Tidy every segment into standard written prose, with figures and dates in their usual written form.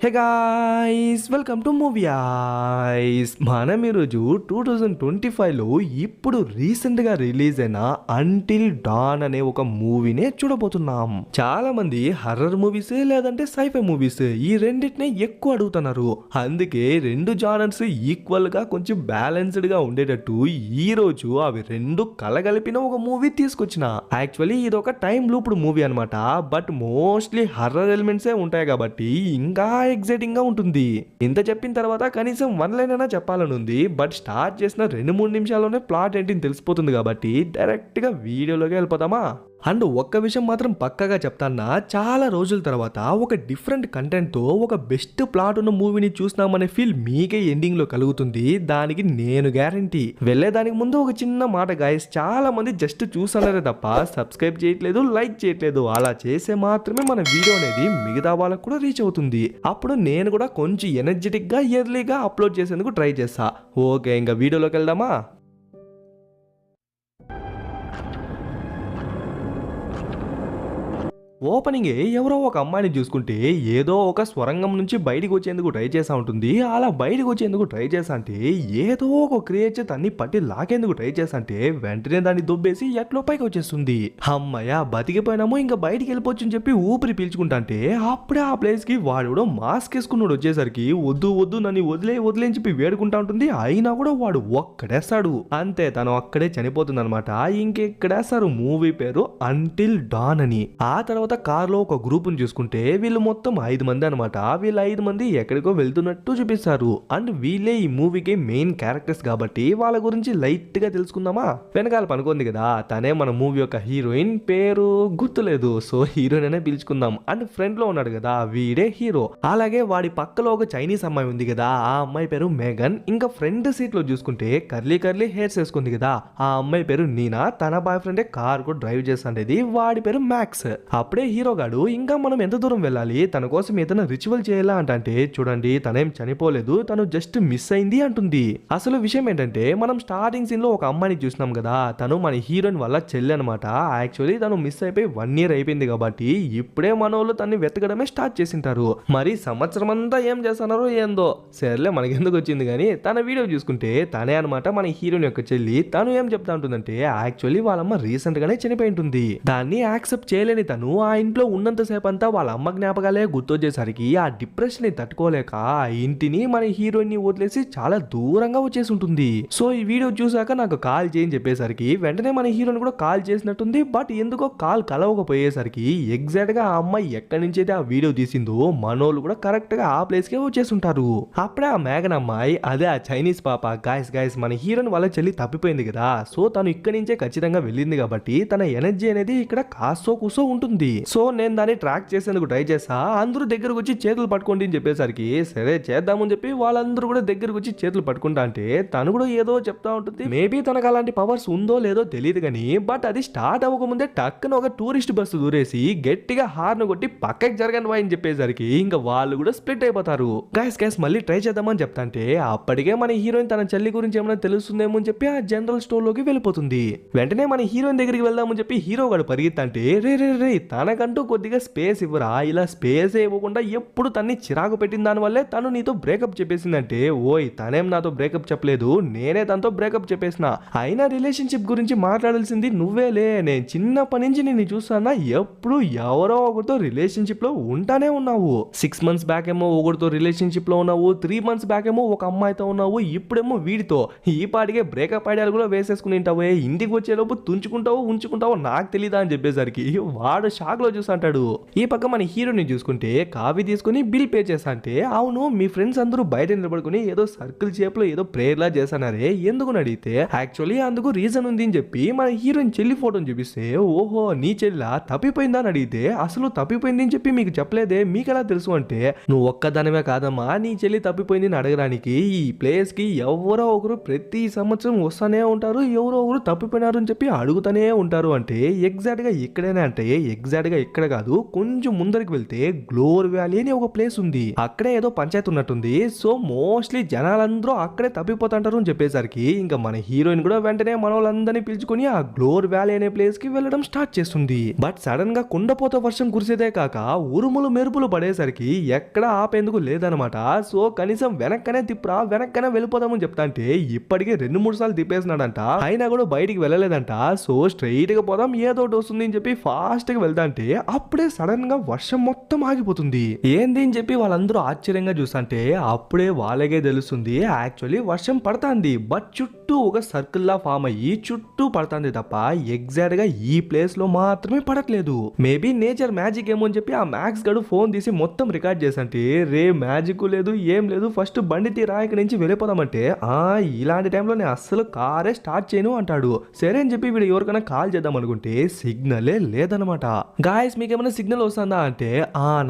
Hey guys welcome to movie ice. మనం ఈరోజు 2025లో ఇప్పుడు రీసెంట్గా రిలీజ్ అయిన అంటిల్ డాన్ అనే ఒక మూవీనే చూడబోతున్నాం. చాలా మంది హర్రర్ మూవీస్ లేదంటే సైఫై మూవీస్ ఈ రెండింటినే ఎక్కువ అడుగుతున్నారు. అందుకే రెండు జానర్స్ ఈక్వల్ గా కొంచెం బ్యాలెన్స్డ్ గా ఉండేటట్టు ఈ రోజు అవి రెండు కలగలిపిన ఒక మూవీ తీసుకొచ్చిన. యాక్చువల్లీ ఇది ఒక టైం లూప్డ్ మూవీ అనమాట. బట్ మోస్ట్లీ హర్రర్ ఎలిమెంట్సే ఉంటాయి కాబట్టి ఇంకా ఎగ్జైటింగ్ గా ఉంటుంది. ఇంత చెప్పిన తర్వాత కనీసం వన్ లైన్ అయినా చెప్పాలని ఉంది. బట్ స్టార్ట్ చేసిన 2-3 నిమిషాల్లోనే ప్లాట్ ఏంటి తెలిసిపోతుంది కాబట్టి డైరెక్ట్ గా వీడియోలోకి వెళ్ళిపోతామా. అండ్ ఒక్క విషయం మాత్రం పక్కగా చెప్తాన్నా, చాలా రోజుల తర్వాత ఒక డిఫరెంట్ కంటెంట్ తో ఒక బెస్ట్ ప్లాట్ ఉన్న మూవీని చూసినామనే ఫీల్ మీకే ఎండింగ్ లో కలుగుతుంది. దానికి నేను గ్యారంటీ. వెళ్ళేదానికి ముందు ఒక చిన్న మాట గాయస్, చాలా మంది జస్ట్ చూసారే తప్ప సబ్స్క్రైబ్ చేయట్లేదు, లైక్ చేయట్లేదు. అలా చేసే మాత్రమే మన వీడియో అనేది మిగతా వాళ్ళకు కూడా రీచ్ అవుతుంది. అప్పుడు నేను కూడా కొంచెం ఎనర్జెటిక్ గా ఎర్లీగా అప్లోడ్ చేసేందుకు ట్రై చేస్తా. ఓకే, ఇంకా వీడియోలోకి వెళ్దామా. ఓపెనింగ్ ఎవరో ఒక అమ్మాయిని చూసుకుంటే ఏదో ఒక స్వరంగం నుంచి బయటకు వచ్చేందుకు ట్రై చేసా ఉంటుంది. అలా బయటకు వచ్చేందుకు ట్రై చేసా అంటే ఏదో ఒక క్రియేచర్ తన్ని పట్టి లాగేందుకు ట్రై చేసా అంటే వెంటనే దాన్ని దొబ్బేసి ఎట్లో పైకి వచ్చేస్తుంది. అమ్మయ్య బతికిపోయినాము, ఇంకా బయటికి వెళ్ళిపోవచ్చు అని చెప్పి ఊపిరి పీల్చుకుంటా అంటే అప్పుడే ఆ ప్లేస్ కి వాడు మాస్క్ వేసుకున్నాడు. వచ్చేసరికి వద్దు వద్దు నన్ను వదిలే అని చెప్పి వేడుకుంటా ఉంటుంది. అయినా కూడా వాడు ఒక్కడేస్తాడు. అంతే, తను అక్కడే చనిపోతుంది అనమాట. ఇంకెక్కడేస్తారు. మూవీ పేరు అంటిల్ డాన్ అని. ఆ తర్వాత కార్ లో ఒక గ్రూప్ ని చూసుకుంటే వీళ్ళు మొత్తం 5 మంది అనమాట. వీళ్ళు 5 మంది ఎక్కడికో వెళ్తున్నట్టు చూపిస్తారు. అండ్ వీళ్ళే ఈ మూవీకి మెయిన్ క్యారెక్టర్స్ కాబట్టి వాళ్ళ గురించి లైట్ గా తెలుసుకుందామా. వెనకాల పనుకుంది కదా, తనే మన మూవీ యొక్క హీరోయిన్. పేరు గుర్తులేదు, సో హీరోయిన్ అనే పిలుచుకుందాం. అండ్ ఫ్రంట్ లో ఉన్నాడు కదా, వీడే హీరో. అలాగే వాడి పక్కలో ఒక చైనీస్ అమ్మాయి ఉంది కదా, ఆ అమ్మాయి పేరు మేఘన్. ఇంకా ఫ్రంట్ సీట్ లో చూసుకుంటే కర్లీ హెయిర్స్ వేసుకుంది కదా, ఆ అమ్మాయి పేరు నీనా. తన బాయ్ ఫ్రెండ్ కార్ కూడా డ్రైవ్ చేస్తుండేది, వాడి పేరు మ్యాక్స్. అప్పుడే హీరో గాడు ఇంకా మనం ఎంత దూరం వెళ్ళాలి, తన కోసం ఏదైనా రిచువల్ చేయాలా అంటే చూడండి తనేం చనిపోలేదు, తను జస్ట్ మిస్ అయింది అంటుంది. అసలు విషయం ఏంటంటే మనం స్టార్టింగ్ సీన్ లో ఒక అమ్మాయిని చూసినాం కదా, తను మన హీరోయిన్ వల్ల చెల్లి అనమాట. యాక్చువల్లీ తను మిస్ అయిపోయి 1 year అయిపోయింది కాబట్టి ఇప్పుడే మన వాళ్ళు తన్ని వెతకడమే స్టార్ట్ చేసింటారు. మరి సంవత్సరం అంతా ఏం చేస్తున్నారో ఏందో, సరేలే మనకెందుకు వచ్చింది. కానీ తన వీడియో చూసుకుంటే తనే అనమాట మన హీరోయిన్ యొక్క చెల్లి. తను ఏం చెప్తా ఉంటుందంటే యాక్చువల్లీ వాళ్ళమ్మ రీసెంట్ గానే చనిపోయి ఉంటుంది. దాన్ని యాక్సెప్ట్ చేయలేని తను ఆ ఇంట్లో ఉన్నంతసేపు అంతా వాళ్ళ అమ్మ జ్ఞాపకాలే గుర్తొచ్చేసరికి ఆ డిప్రెషన్ ని తట్టుకోలేక ఆ ఇంటిని మన హీరోయిన్ ని వదిలేసి చాలా దూరంగా వచ్చేసి ఉంటుంది. సో ఈ వీడియో చూసాక నాకు కాల్ చేయని చెప్పేసరికి వెంటనే మన హీరోయిన్ కూడా కాల్ చేసినట్టుంది. బట్ ఎందుకో కాల్ కలవకపోయేసరికి ఎగ్జాక్ట్ గా ఆ అమ్మాయి ఎక్కడి నుంచి అయితే ఆ వీడియో తీసిందో మనోళ్ళు కూడా కరెక్ట్ గా ఆ ప్లేస్ కే వచ్చేసి ఉంటారు. అప్పుడే ఆ మేఘన్ అమ్మాయి, అదే ఆ చైనీస్ పాప, గాయస్ మన హీరోయిన్ వాళ్ళ చెల్లి తప్పిపోయింది కదా, సో తను ఇక్కడి నుంచే ఖచ్చితంగా వెళ్ళింది కాబట్టి తన ఎనర్జీ అనేది ఇక్కడ కాస్తో కూసో ఉంటుంది. సో నేను దాన్ని ట్రాక్ చేసేందుకు ట్రై చేసా. అందరూ దగ్గరకు వచ్చి చేతులు పట్టుకోండి అని చెప్పేసరికి సరే చేద్దామని చెప్పి వాళ్ళందరూ కూడా దగ్గరకు వచ్చి చేతులు పట్టుకుంటా అంటే తను కూడా ఏదో చెప్తా ఉంటుంది. మేబీ తనకు అలాంటి పవర్స్ ఉందో లేదో తెలియదు కానీ బట్ అది స్టార్ట్ అవ్వకముందే టక్కున ఒక టూరిస్ట్ బస్సు దూరేసి గట్టిగా హార్న్ కొట్టి పక్కకి జరగండి అని చెప్పేసరికి ఇంకా వాళ్ళు కూడా స్ప్లిట్ అయిపోతారు. గైస్ మళ్ళీ ట్రై చేద్దామని చెప్తా అంటే అప్పటికే మన హీరోయిన్ తన చెల్లి గురించి ఏమైనా తెలుస్తుందేమో అని చెప్పి ఆ జనరల్ స్టోర్ లోకి వెళ్ళిపోతుంది. వెంటనే మన హీరోయిన్ దగ్గరికి వెళ్దామని చెప్పి హీరో గాడు పరిగెత్తంటే రే తనకంటూ కొద్దిగా స్పేస్ ఇవ్వరా. ఇలా స్పేస్ ఇవ్వకుండా ఎప్పుడు తన్ని చిరాకు పెట్టిన దాని వల్లే తను నీతో బ్రేకప్ చెప్పేసిందంటే, ఓయ్ తనేం నాతో బ్రేకప్ చెప్పలేదు, నేనే తనతో బ్రేకప్ చెప్పేసిన. అయినా రిలేషన్షిప్ గురించి మాట్లాడాల్సింది నువ్వేలే. నేను చిన్నప్పటి నుంచి నేను చూస్తానా ఎప్పుడు ఎవరో ఒకరితో రిలేషన్షిప్ లో ఉంటానే ఉన్నావు. 6 months బ్యాక్ ఏమో ఒకరితో రిలేషన్షిప్ లో ఉన్నావు, 3 months బ్యాక్ ఏమో ఒక అమ్మాయితో ఉన్నావు, ఇప్పుడేమో వీడితో. ఈ పాటికే బ్రేకప్ ఐడియాలు కూడా వేసేసుకుని ఉంటావే, ఇంటికి వచ్చేలోపు ఉంచుకుంటావో నాకు తెలీదా అని చెప్పేసరికి వాడు షాక్ లో చూసా అంటాడు. ఈ పక్క మన హీరోని చూసుకుంటే కాఫీ తీసుకుని బిల్ పే చేస్తా అంటే, అవును మీ ఫ్రెండ్స్ అందరూ బయట నిలబడుకుని ఏదో సర్కిల్ షేప్ లో ఏదో ప్రేయర్ లా చేస్తున్నారే ఎందుకు అడిగితే యాక్చువల్లీ అందుకు రీజన్ ఉంది అని చెప్పి మన హీరోయిన్ చెల్లి ఫోటోని చూపిస్తే, ఓహో నీ చెల్లి తప్పిపోయిందా అని అడిగితే, అసలు తప్పిపోయింది అని చెప్పి మీకు చెప్పలేదే, మీకు ఎలా తెలుసు అంటే, నువ్వు ఒక్కదానివే కాదమ్మా నీ చెల్లి తప్పిపోయింది అని అడగడానికి ఈ ప్లేస్ కి ఎవరో ఒకరు ప్రతి సంవత్సరం వస్తానే ఉంటారు, ఎవరో ఒకరు తప్పిపోయినారు అని చెప్పి అడుగుతానే ఉంటారు. అంటే ఎగ్జాక్ట్ గా ఇక్కడేనే అంటే ఎగ్జాక్ట్ ఎగ్జాక్ట్ గా ఇక్కడ కాదు, కొంచెం ముందరికి వెళ్తే గ్లోర్ వ్యాలీ అని ఒక ప్లేస్ ఉంది. అక్కడే ఏదో పంచాయతీ ఉన్నట్టుంది. సో మోస్ట్లీ జనాలందరూ అక్కడే తప్పిపోతుంటారు అని చెప్పేసరికి ఇంకా మన హీరోయిన్ కూడా వెంటనే మన వాళ్ళందరినీ పిలుచుకుని ఆ గ్లోర్ వ్యాలీ అనే ప్లేస్ కి వెళ్ళడం స్టార్ట్ చేస్తుంది. బట్ సడన్ గా కుండపోత వర్షం కురిసేదే కాక ఉరుములు మెరుపులు పడేసరికి ఎక్కడ ఆపేందుకు లేదనమాట. సో కనీసం వెనక్కనే తిప్పురా, వెనక్కనే వెళ్ళిపోదామని చెప్తా అంటే ఇప్పటికే 2-3 సార్లు తిప్పేసినాడంట. అయినా కూడా బయటికి వెళ్ళలేదంట. సో స్ట్రైట్ గా పోదాం ఏదో ఒకటి వస్తుంది అని చెప్పి ఫాస్ట్ గా వెళ్తా అంటే అప్పుడే సడన్ గా వర్షం మొత్తం ఆగిపోతుంది. ఏంది అని చెప్పి వాళ్ళందరూ ఆశ్చర్యంగా చూస్తుంటే అప్పుడే వాళ్ళకే తెలుస్తుంది యాక్చువల్లీ వర్షం పడుతుంది. బట్ చుట్టూ ఒక సర్కిల్ లా ఫామ్ అయ్యి చుట్టూ పడుతుంది తప్ప ఎగ్జాక్ట్ గా ఈ ప్లేస్ లో మాత్రమే పడట్లేదు. మేబీ నేచర్ మ్యాజిక్ ఏమో అని చెప్పి ఆ మ్యాక్స్ గడు ఫోన్ తీసి మొత్తం రికార్డ్ చేసంటే రే మ్యాజిక్ లేదు ఏం లేదు, ఫస్ట్ బండి తీరా ఇక్కడి నుంచి వెళ్ళిపోదామంటే ఇలాంటి టైంలో నేను అస్సలు కారే స్టార్ట్ చేయను అంటాడు. సరే అని చెప్పి వీడు ఎవరికైనా కాల్ చేద్దాం అనుకుంటే సిగ్నలే లేదనమాట. గాయస్ మీకేమైనా సిగ్నల్ వస్తుందా అంటే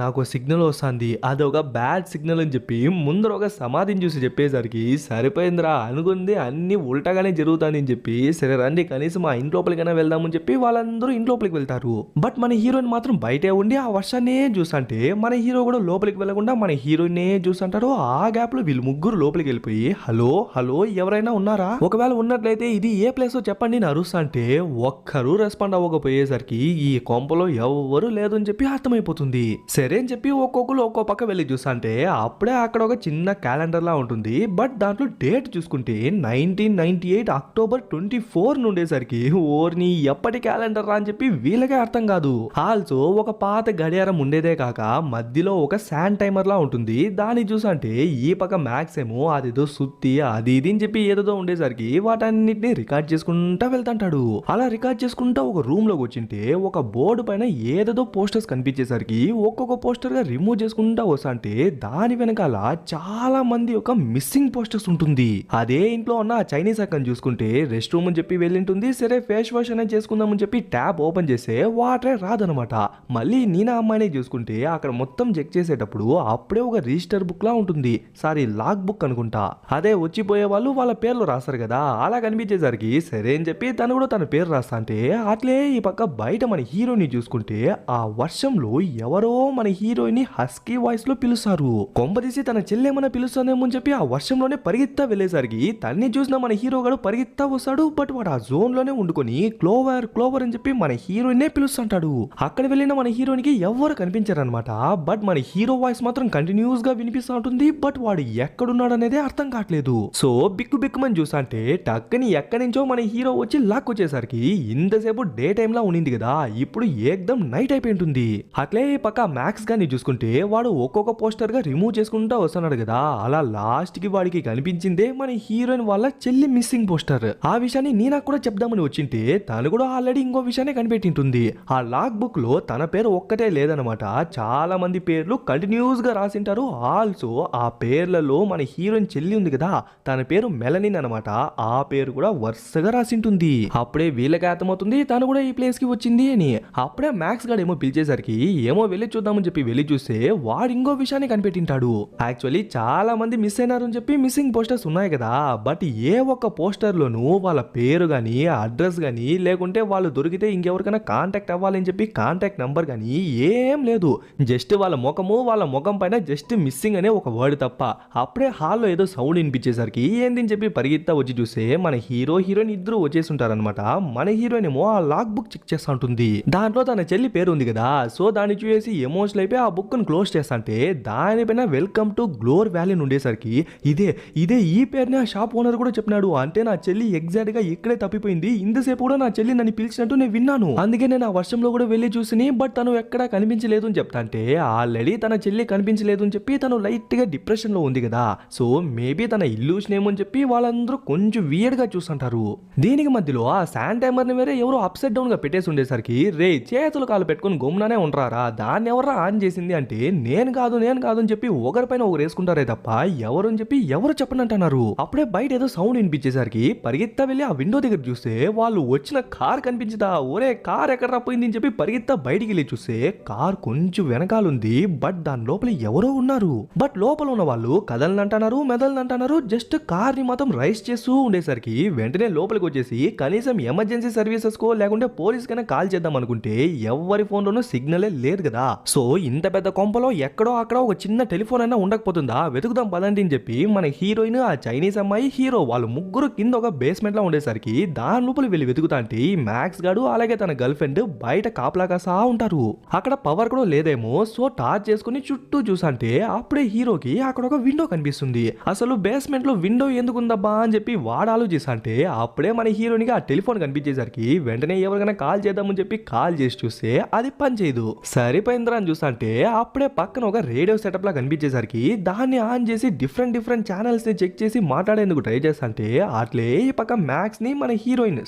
నాకు సిగ్నల్ వస్తుంది, అదొక బ్యాడ్ సిగ్నల్ అని చెప్పి ముందర ఒక సమాధిని చూసి చెప్పేసరికి సరిపోయిందిరా, అనుకుంది అన్ని ఉల్టాగానే జరుగుతుంది అని చెప్పి సరే రండి కనీసం ఆ ఇంట్లోపలికైనా వెళ్దామని చెప్పి వాళ్ళందరూ ఇంట్లోపలికి వెళ్తారు. బట్ మన హీరోయిన్ మాత్రం బయటే ఉండి ఆ వర్షాన్నే చూసంటే మన హీరో కూడా లోపలికి వెళ్లకుండా మన హీరోయిన్ చూసంటారు. ఆ గ్యాప్ లో వీళ్ళు ముగ్గురు లోపలికి వెళ్ళిపోయి హలో హలో ఎవరైనా ఉన్నారా, ఒకవేళ ఉన్నట్లయితే ఇది ఏ ప్లేస్ చెప్పండి అరుస్తా అంటే ఒక్కరు రెస్పాండ్ అవ్వకపోయేసరికి ఈ కొంపలో ఎవరు లేదు అని చెప్పి అర్థమైపోతుంది. సరే అని చెప్పి ఒక్కొక్కరు ఒక్కో పక్క వెళ్ళి చూసంటే అప్పుడే అక్కడ ఒక చిన్న క్యాలెండర్ లా ఉంటుంది. బట్ దాంట్లో డేట్ చూసుకుంటే 1998 అక్టోబర్ 24 నుండేసరికి ఓర్ని ఎప్పటి క్యాలెండర్ రా అని చెప్పి వీళ్ళకే అర్థం కాదు. ఆల్సో ఒక పాత గడియారం ఉండేదే కాక మధ్యలో ఒక శాండ్ టైమర్ లా ఉంటుంది. దాన్ని చూసంటే ఈ పక్క మ్యాక్స్ ఏమో అదేదో సుత్తి అది ఇది అని చెప్పి ఏదో ఉండేసరికి వాటన్నిటిని రికార్డ్ చేసుకుంటా వెళ్తాంటాడు. అలా రికార్డ్ చేసుకుంటా ఒక రూమ్ లోకి వచ్చింటే ఒక బోర్డు పైన ఏదేదో పోస్టర్స్ కనిపించేసరికి ఒక్కొక్క పోస్టర్ గా రిమూవ్ చేసుకుంటా వస్తుంటే దాని వెనకాల చాలా మంది ఒక మిస్సింగ్ పోస్టర్స్ ఉంటుంది. అదే ఇంట్లో ఉన్న చైనీస్ అక్కని చూసుకుంటే రెస్ట్ రూమ్ అని చెప్పి వెళ్ళింటుంది. సరే ఫేస్ వాష్ అనేది చేసుకుందామని చెప్పి ట్యాప్ ఓపెన్ చేస్తే వాటరే రాదనమాట. మళ్ళీ నీనా అమ్మాయిని చూసుకుంటే అక్కడ మొత్తం చెక్ చేసేటప్పుడు అప్పుడే ఒక రిజిస్టర్ బుక్ లా ఉంటుంది, సారీ లాగ్ బుక్ అనుకుంటా. అదే వచ్చిపోయే వాళ్ళు వాళ్ళ పేర్లు రాస్తారు కదా, అలా కనిపించేసరికి సరే అని చెప్పి తను కూడా తన పేరు రాస్తా అంటే అట్లే ఈ పక్క బయట మన హీరోని చూసుకుంటే ఆ వర్షంలో ఎవరో మన హీరోయిన్ హస్కీ వాయిస్ లో పిలుస్తారు. కొంపదీసి తన చెల్లెమన్నా పిలుస్తుందేమో అని చెప్పి ఆ వర్షంలోనే పరిగెత్తా వెళ్ళేసరికి తన్ని చూసిన మన హీరో గారు పరిగెత్తా వస్తాడు. బట్ వాడు ఆ జోన్ లోనే ఉండుకొని క్లోవర్ క్లోవర్ అని చెప్పి మన హీరోయిన్ పిలుస్తుంటాడు. అక్కడ వెళ్ళిన మన హీరోయిన్ కి ఎవరు కనిపించారనమాట. బట్ మన హీరో వాయిస్ మాత్రం కంటిన్యూస్ గా వినిపిస్తూ ఉంటుంది. బట్ వాడు ఎక్కడున్నాడు అనేది అర్థం కావట్లేదు. సో బిక్కు బిక్కుమని చూసంటే టక్కని ఎక్కడి నుంచో మన హీరో వచ్చి లాక్ వచ్చేసరికి ఇంతసేపు డే టైమ్ లా ఉండింది కదా, ఇప్పుడు ఏకదం నైట్ అయిపోయి ఉంటుంది. అట్లే పక్క మ్యాక్స్ గాని చూసుకుంటే వాడు ఒక్కొక్క పోస్టర్ గా రిమూవ్ చేసుకుంటా వస్తున్నాడు కదా, అలా లాస్ట్ కి వాడికి కనిపించిందే మన హీరోయిన్ వాళ్ళ చెల్లి మిస్సింగ్ పోస్టర్. ఆ విషయాన్ని నేను కూడా చెప్దామని వచ్చింటే తను కూడా ఆల్రెడీ ఇంకో విషయాన్ని కనిపెట్టింటుంది. ఆ లాగ్ బుక్ లో తన పేరు ఒక్కటే లేదనమాట, చాలా మంది పేర్లు కంటిన్యూస్ గా రాసింటారు. ఆల్సో ఆ పేర్లలో మన హీరోయిన్ చెల్లి ఉంది కదా, తన పేరు మెలనిన్ అనమాట, ఆ పేరు కూడా వరుసగా రాసింటుంది. అప్పుడే వీళ్ళకి అర్థమవుతుంది తను కూడా ఈ ప్లేస్ కి వచ్చింది అని. అప్పుడే మ్యాక్స్ గాడు ఏమో పిలిచేసరికి ఏమో వెళ్ళి చూద్దామని చెప్పి వెళ్ళి చూస్తే వాడు ఇంకో విషయాన్ని కనిపెట్టింటాడు. యాక్చువల్లీ చాలా మంది మిస్ అయినారు అని చెప్పి మిస్సింగ్ పోస్టర్స్ ఉన్నాయి కదా, బట్ ఏ ఒక్క పోస్టర్ లోనూ వాళ్ళ పేరు గానీ అడ్రస్ గానీ లేకుంటే వాళ్ళు దొరికితే ఇంకెవరికైనా కాంటాక్ట్ అవ్వాలని చెప్పి కాంటాక్ట్ నంబర్ గానీ ఏం లేదు. జస్ట్ వాళ్ళ ముఖం పైన జస్ట్ మిస్సింగ్ అనే ఒక వర్డ్ తప్ప. అప్పుడే హాల్లో ఏదో సౌండ్ వినిపించేసరికి ఏందని చెప్పి పరిగెత్తా వచ్చి చూస్తే మన హీరో హీరోయిన్ ఇద్దరు వచ్చేసి ఉంటారనమాట. మన హీరోయిన్ ఏమో ఆ లాగ్ బుక్ చెక్ చేస్తా ఉంటుంది. దాంట్లో తన చెల్లి పేరు ఉంది కదా, సో దాన్ని చూసి ఎమోషనల్ అయిపోయి ఆ బుక్ ను క్లోజ్ చేస్తా అంటే దానిపైన వెల్కమ్ టు గ్లోర్ వ్యాలీ ఉండేసరికి ఇదే ఈ పేరుని ఆ షాప్ ఓనర్ కూడా చెప్పినాడు. అంటే నా చెల్లి ఎగ్జాక్ట్ గా ఇక్కడే తప్పిపోయింది, ఇంతసేపు కూడా నా చెల్లి నన్ను పిలిచినట్టు నేను విన్నాను, అందుకే నేను ఆ వర్షంలో కూడా వెళ్ళి చూసిని బట్ తను ఎక్కడా కనిపించలేదు అని చెప్తా అంటే ఆల్రెడీ తన చెల్లి కనిపించలేదు అని చెప్పి తను లైట్ గా డిప్రెషన్ లో ఉంది కదా, సో మేబీ తన ఇల్యూషన్ ఏమో అని చెప్పి వాళ్ళందరూ కొంచెం వియర్డ్ గా చూస్తుంటారు. దీనికి మధ్యలో ఆ శాండ్ టైమర్ ని వేరే ఎవరో అప్సెట్ డౌన్ గా పెట్టేసి ఉండేసరికి రే చేతులు కాలు పెట్టుకుని గమ్మునానే ఉండరారా, దాన్ని ఎవరా ఆన్ చేసింది అంటే నేను కాదు అని చెప్పి ఒకరిపైన ఒకరు వేసుకుంటారే తప్ప ఎవరు అని చెప్పి ఎవరు చెప్పనంటున్నారు. అప్పుడే బయట ఏదో సౌండ్ వినిపించేసరికి పరిగెత్తా వెళ్ళి ఆ విండో దగ్గర చూస్తే వాళ్ళు వచ్చిన కార్ కనిపించదా, ఒరే కార్ ఎక్కడ రాపోయింది అని చెప్పి పరిగెత్తా బయటికి వెళ్ళి చూస్తే కార్ కొంచెం వెనకాలుంది. బట్ దాని లోపల ఎవరో ఉన్నారు. బట్ లోపల ఉన్న వాళ్ళు కదలనంటున్నారు మెదలనంటున్నారు, జస్ట్ కార్ ని మాత్రం రైస్ చేస్తూ ఉండేసరికి వెంటనే లోపలికి వచ్చేసి కనీసం ఎమర్జెన్సీ సర్వీసెస్ కో లేకుంటే పోలీస్ కైనా కాల్ చేద్దాం అనుకుంటే ఎవరి ఫోన్ లోనూ సిగ్నలే లేదు కదా. సో ఇంత పెద్ద కొంపలో ఎక్కడో అక్కడ ఒక చిన్న టెలిఫోన్ అయినా ఉండకపోతుందా, వెతుకుదాం పదండి అని చెప్పి మన హీరోయిన్, ఆ చైనీస్ అమ్మాయి, హీరో వాళ్ళు ముగ్గురు కింద ఒక బేస్మెంట్ లో ఉండేసరికి దాని లోపల వెళ్ళి వెతుకుతాంటే మ్యాక్స్ గాడు అలాగే తన గర్ల్ ఫ్రెండ్ బయట కాపలా కాసా ఉంటారు. అక్కడ పవర్ కూడా లేదేమో. సో టార్చ్ చేసుకుని చుట్టూ చూసంటే అప్పుడే హీరోకి అక్కడ ఒక విండో కనిపిస్తుంది. అసలు బేస్మెంట్ లో విండో ఎందుకుందబ్బా అని చెప్పి వాడు ఆలోచిస్తుంటే అప్పుడే మన హీరోనికి ఆ టెలిఫోన్ కనిపించేసరికి వెంటనే ఎవరికైనా కాల్ చేద్దామని చెప్పి కాల్ చేసి చూస్తే అది పని చేయదు. సరిపోయిందిరా అని చూసంటే అప్పుడే పక్కన ఒక రేడియో సెటప్ లా కనిపించేసరికి దాన్ని ఆన్ చేసి డిఫరెంట్ ఛానల్స్ ని చెక్ చేసి మాట్లాడేందుకు ట్రై చేస్తుంటే అట్లే ఈ పక్క మ్యాక్స్ ని మన హీరోయిన్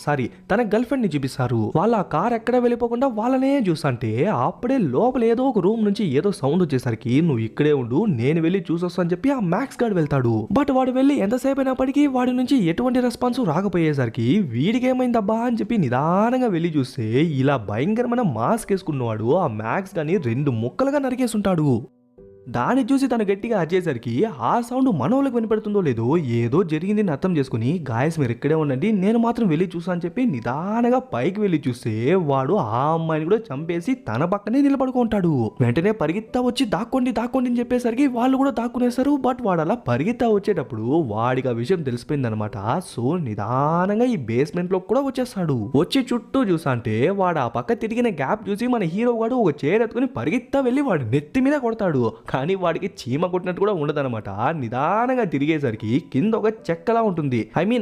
తన గర్ల్ ఫ్రెండ్ ని చూపిస్తారు. వాళ్ళ ఆ కార్ ఎక్కడ వెళ్ళిపోకుండా వాళ్ళనే చూసంటే అప్పుడే లోపల ఏదో ఒక రూమ్ నుంచి ఏదో సౌండ్ వచ్చేసరికి నువ్వు ఇక్కడే ఉండు, నేను వెళ్ళి చూసొస్తా అని చెప్పి ఆ మ్యాక్స్ గాడు వెళ్తాడు. బట్ వాడు వెళ్ళి ఎంతసేపు అయినప్పటికీ వాడి నుంచి ఎటువంటి రెస్పాన్స్ రాకపోయేసరికి వీడికి ఏమైందబ్బా అని చెప్పి నిదానంగా వెళ్ళి చూస్తే ఇలా భయంకరమైన మాస్క్ వేసుకున్నవాడు ఆ మ్యాక్స్ గాని 2 ముక్కలుగా నరికేసుంటాడు. దాన్ని చూసి తను గట్టిగా అరిచేసరికి ఆ సౌండ్ మనోళ్ళకి వినపడుతుందో లేదో ఏదో జరిగిందని అర్థం చేసుకుని గాయస్ మీరు ఇక్కడే ఉండండి, నేను మాత్రం వెళ్ళి చూసా అని చెప్పి నిదానంగా పైకి వెళ్ళి చూస్తే వాడు ఆ అమ్మాయిని కూడా చంపేసి తన పక్కనే నిలబడుకుంటాడు. వెంటనే పరిగెత్తా వచ్చి దాక్కోండి అని చెప్పేసరికి వాళ్ళు కూడా దాక్కునేస్తారు. బట్ వాడు అలా పరిగెత్తా వచ్చేటప్పుడు వాడికి ఆ విషయం తెలిసిపోయిందనమాట. సో నిదానంగా ఈ బేస్మెంట్ లో కూడా వచ్చేస్తాడు. వచ్చి చుట్టూ చూసా అంటే వాడు ఆ పక్క తిరిగిన గ్యాప్ చూసి మన హీరో వాడు ఒక చైర్ ఎత్తుకుని పరిగెత్తా వెళ్ళి వాడు నెత్తి మీద కొడతాడు. కానీ వాడికి చీమ కొట్టినట్టు కూడా ఉండదన్నమాట. నిదానంగా తిరిగేసరికి కింద ఒక చెక్కలా ఉంటుంది,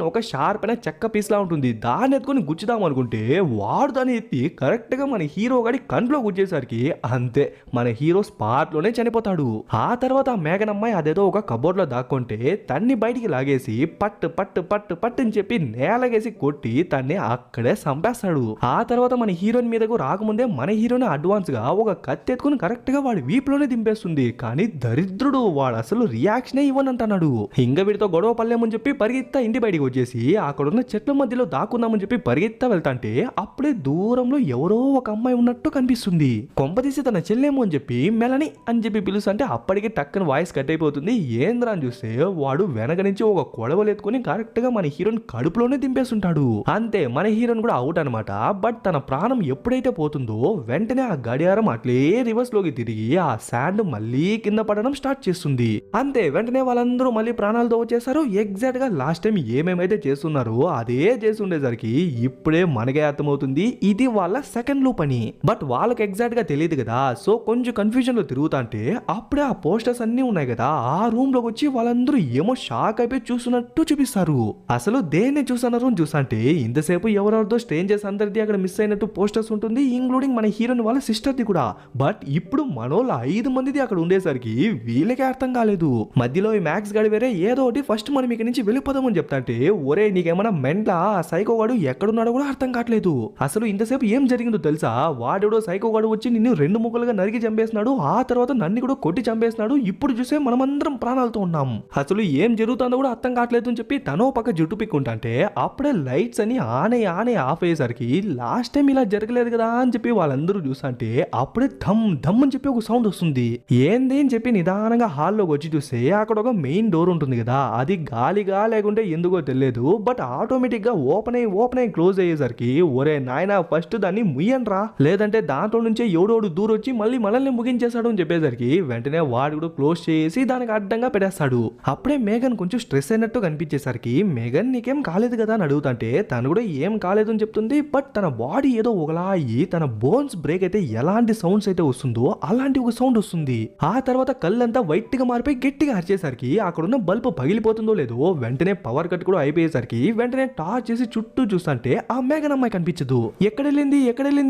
ఒక షార్ప్ అయిన చెక్క పీస్ లా ఉంటుంది. దాన్ని ఎత్తుకొని గుచ్చుదాం అనుకుంటే వాడు దాన్ని ఎత్తి కరెక్ట్ గా మన హీరో గాడి కంట్లో గుచ్చేసరికి అంతే మన హీరో స్పాట్ లోనే చనిపోతాడు. ఆ తర్వాత ఆ మేఘన్ అమ్మాయి అదేదో ఒక కబోర్డ్ లో దాక్కుంటే తన్ని బయటికి లాగేసి పట్టు అని చెప్పి నేలగేసి కొట్టి తన్ని అక్కడే చంపేస్తాడు. ఆ తర్వాత మన హీరోయిన్ మీదకు రాకముందే మన హీరోని అడ్వాన్స్ గా ఒక కత్తి ఎత్తుకుని కరెక్ట్ గా వాడి వీపులోనే దింపేస్తుంది. కానీ దరిద్రుడు వాడు అసలు రియాక్షనే ఇవ్వనంటున్నాడు. ఇంక వీడితో గొడవ పడలేమని చెప్పి పరిగెత్తా ఇంటి బయటికి వచ్చేసి అక్కడున్న చెట్ల మధ్యలో దాక్కుందామని చెప్పి పరిగెత్తా వెళ్తాంటే అప్పుడే దూరంలో ఎవరో ఒక అమ్మాయి ఉన్నట్టు కనిపిస్తుంది. కొంపదీసి తన చెల్లేమో అని చెప్పి మెలని అని చెప్పి పిలుస్తుంటే అప్పటికే టక్కన వాయిస్ కట్ అయిపోతుంది. ఏంద్రా అని చూస్తే వాడు వెనక నుంచి ఒక కొడవలు ఎత్తుకుని కరెక్ట్ గా మన హీరోని కడుపులోనే దింపేస్తుంటాడు. అంతే మన హీరోని కూడా అవుట్ అనమాట. బట్ తన ప్రాణం ఎప్పుడైతే పోతుందో వెంటనే ఆ గడియారం అట్లే రివర్స్ లోకి తిరిగి ఆ శాండ్ మళ్ళీ కింద పడడం స్టార్ట్ చేస్తుంది. అంతే వెంటనే వాళ్ళందరూ మళ్ళీ ప్రాణాలతో వచ్చేసారు. ఎగ్జాక్ట్ గా లాస్ట్ టైం ఏమేమైతే చేస్తున్నారో అదే చేసి ఉండేసరికి ఇప్పుడే మనకే అర్థమవుతుంది ఇది వాళ్ళ సెకండ్ లూప్ అని. బట్ వాళ్ళకి ఎగ్జాక్ట్ గా తెలియదు కదా. సో కొంచెం కన్ఫ్యూజన్ లో తిరుగుతాంటే అప్పుడే ఆ పోస్టర్స్ అన్ని ఉన్నాయి కదా ఆ రూమ్ లోకి వచ్చి వాళ్ళందరూ ఏమో షాక్ అయిపోయి చూస్తున్నట్టు చూపిస్తారు. అసలు దేన్ని చూస్తున్నారు అని చూసంటే ఇంతసేపు ఎవరెవరితో స్ట్రేంజర్స్ అందరిది అక్కడ మిస్ అయినట్టు పోస్టర్స్ ఉంటుంది, ఇంక్లూడింగ్ మన హీరోయిన్ వాళ్ళ సిస్టర్ది కూడా. బట్ ఇప్పుడు మనోళ్ళ 5 మందిది అక్కడ ఉండేసరికి వీళ్ళకే అర్థం కాలేదు. మధ్యలో ఈ మ్యాక్స్ గాడి వేరే ఏదో ఒకటి ఫస్ట్ మనం ఇక్కడ నుంచి వెళ్ళిపోదామని చెప్తాంటే ఒరే నీకేమన్నా మెంట్లా, సైకో గాడు ఎక్కడున్నాడో కూడా అర్థం కావట్లేదు. అసలు ఇంతసేపు ఏం జరిగిందో తెలుసా, వాడేడో సైకో గాడు వచ్చి నిన్ను 2 ముక్కలుగా నరికి చంపేసినాడు, ఆ తర్వాత నన్ను కూడా కొట్టి చంపేసినాడు, ఇప్పుడు చూసే మనమందరం ప్రాణాలతో ఉన్నాం, అసలు ఏం జరుగుతుందో కూడా అర్థం కావట్లేదు అని చెప్పి తనో పక్క జుట్టు పిక్కుంటే అప్పుడే లైట్స్ అని ఆనే ఆఫ్ అయ్యేసరికి లాస్ట్ టైం ఇలా జరగలేదు కదా అని చెప్పి వాళ్ళందరూ చూసంటే అప్పుడే ధమ్ అని చెప్పి ఒక సౌండ్ వస్తుంది. ఏంది అని చెప్పి నిదానంగా హాల్లోకి వచ్చి చూస్తే అక్కడ ఒక మెయిన్ డోర్ ఉంటుంది కదా అది గాలిగా లేకుంటే ఎందుకో తెలియదు బట్ ఆటోమేటిక్ గా ఓపెన్ అయ్యి క్లోజ్ అయ్యేసరికి ఒరే నాయన ఫస్ట్ దాన్ని ముయ్యండ్రా లేదంటే దాంట్లో నుంచే ఎవడోడు దూరొచ్చి మళ్ళీ మనల్ని ముగించేశాడు అని చెప్పేసరికి వెంటనే వాడు కూడా క్లోజ్ చేసి దానికి అడ్డంగా పెట్టేస్తాడు. అప్పుడే మేఘన్ కొంచెం స్ట్రెస్ అయినట్టు కనిపించేసరికి మేఘన్ నీకేం కాలేదు కదా అని అడుగుతుంటే తను కూడా ఏం కాలేదు అని చెప్తుంది. బట్ తన బాడీ ఏదో ఒకలా అయ్యి తన బోన్స్ బ్రేక్ అయితే ఎలాంటి సౌండ్స్ అయితే వస్తుందో అలాంటి ఒక సౌండ్ వస్తుంది. ఆ తర్వాత కళ్ళంతా వైట్ గా మారిపోయి గట్టిగా అరిచేసరికి అక్కడున్న బల్బు పగిలిపోతుందో లేదో వెంటనే పవర్ కట్ కూడా అయిపోయేసరికి వెంటనే టార్చ్ చేసి చుట్టూ చూస్తుంటే ఆ మేఘన్ అమ్మాయి కనిపించదు. ఎక్కడెళ్ళింది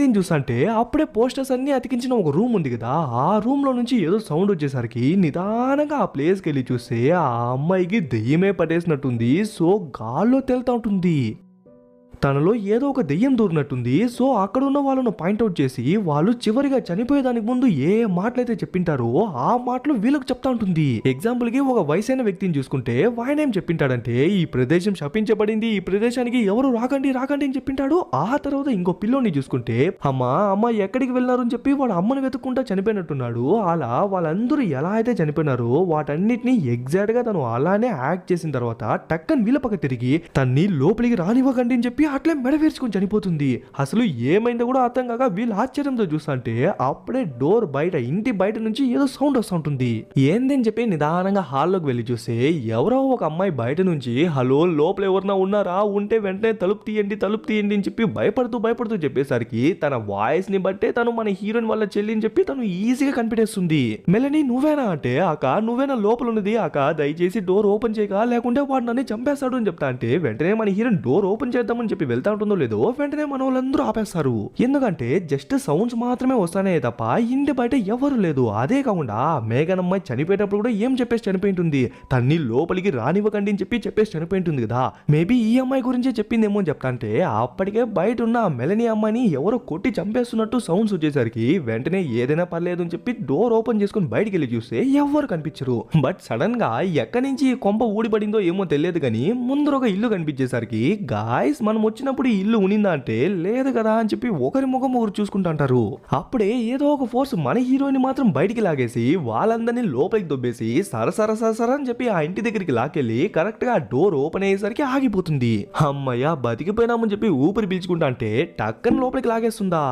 అని చూస్తుంటే అప్పుడే పోస్టర్స్ అన్ని అతికించిన ఒక రూమ్ ఉంది కదా ఆ రూమ్ లో నుంచి ఏదో సౌండ్ వచ్చేసరికి నిదానంగా ఆ ప్లేస్ కి వెళ్ళి చూస్తే ఆ అమ్మాయికి దెయ్యమే పడేసినట్టుంది. సో గాల్లో తేలుతా ఉంటుంది. తనలో ఏదో ఒక దెయ్యం దూరినట్టుంది. సో అక్కడ ఉన్న వాళ్ళను పాయింట్అవుట్ చేసి వాళ్ళు చివరిగా చనిపోయేదానికి ముందు ఏ మాటలైతే చెప్పింటారో ఆ మాటలు వీళ్ళకి చెప్తా ఉంటుంది. ఎగ్జాంపుల్ కి ఒక వయసైన వ్యక్తిని చూసుకుంటే ఆయన ఏం చెప్పింటాడంటే ఈ ప్రదేశం శపించబడింది, ఈ ప్రదేశానికి ఎవరు రాకండి అని చెప్పింటాడు. ఆ తర్వాత ఇంకో పిల్లోని చూసుకుంటే అమ్మ ఎక్కడికి వెళ్ళారు అని చెప్పి వాడు అమ్మని వెతుక్కుంటా చనిపోయినట్టున్నాడు. అలా వాళ్ళందరూ ఎలా అయితే చనిపోయినారో వాటన్నిటిని ఎగ్జాక్ట్ గా తను అలానే యాక్ట్ చేసిన తర్వాత టక్కన్ వీళ్ళ పక్క తిరిగి తన్ని లోపలికి రానివ్వకండి అని చెప్పి అట్లే మెడవేర్చుకొని చనిపోతుంది. అసలు ఏమైందో కూడా అర్థం కాక వీళ్ళు ఆశ్చర్యంతో చూస్తుంటే అప్పుడే డోర్ బయట ఇంటి బయట నుంచి ఏదో సౌండ్ వస్తూ ఉంటుంది. ఏందని చెప్పి నిదానంగా హాల్లోకి వెళ్ళి చూస్తే ఎవరో ఒక అమ్మాయి బయట నుంచి హలో లోపల ఎవరన్నా ఉన్నారా, ఉంటే వెంటనే తలుపు తీయండి అని చెప్పి భయపడుతూ చెప్పేసరికి తన వాయిస్ ని బట్టే తను మన హీరోయిన్ వాళ్ళ చెల్లి అని చెప్పి తను ఈజీగా కనిపెట్టేస్తుంది. మెలని నువ్వేనా అంటే అక్క నువ్వేనా లోపల ఉన్నది అక్క, దయచేసి డోర్ ఓపెన్ చేయక లేకుంటే వాడు నన్ను చంపేస్తాడు అని చెప్తా అంటే వెంటనే మన హీరోయిన్ డోర్ ఓపెన్ చేద్దామని చెప్పి వెళ్తా ఉంటుందో లేదో వెంటనే మన వాళ్ళందరూ ఆపేస్తారు. ఎందుకంటే జస్ట్ సౌండ్స్ మాత్రమే వస్తానే తప్ప ఇంటి బయట ఎవరు లేదు. అదే కాకుండా మేఘన్ అమ్మాయి చనిపోయేటప్పుడు కూడా ఏం చెప్పేసి చనిపోయింటుంది, తన్ని లోపలికి రానివ్వకండి అని చెప్పేసి చనిపోయింటుంది కదా. మేబీ ఈ అమ్మాయి గురించే చెప్పిందేమో అని చెప్తా అంటే అప్పటికే బయట ఉన్న మెలని అమ్మాయిని ఎవరో కొట్టి చంపేస్తున్నట్టు సౌండ్స్ వచ్చేసరికి వెంటనే ఏదైనా పర్లేదు అని చెప్పి డోర్ ఓపెన్ చేసుకుని బయటికి వెళ్ళి చూస్తే ఎవరు కనిపించరు. బట్ సడన్ గా ఎక్కడి నుంచి కొంప ఊడిపడిందో ఏమో తెలియదు కానీ ముందర ఒక ఇల్లు కనిపించేసరికి గాయస్ మనం వచ్చినప్పుడు ఈ ఇల్లు ఉనిందా అంటే లేదు కదా అని చెప్పి ఒకరి ముఖం ఒకరు చూసుకుంటుంటారు. అప్పుడే ఏదో ఒక ఫోర్స్ మన హీరోని మాత్రం బయటికి లాగేసి వాళ్ళందరినీ లోపలికి దొబ్బేసి సర అని చెప్పి ఆ ఇంటి దగ్గరికి లాకెళ్ళి కరెక్ట్ గా డోర్ ఓపెన్ అయ్యేసరికి ఆగిపోతుంది. అమ్మయ్య బతికిపోయినామని చెప్పి ఊపిరి పీల్చుకుంటా అంటే టక్కన లోపలికి లాగేస్తుందా.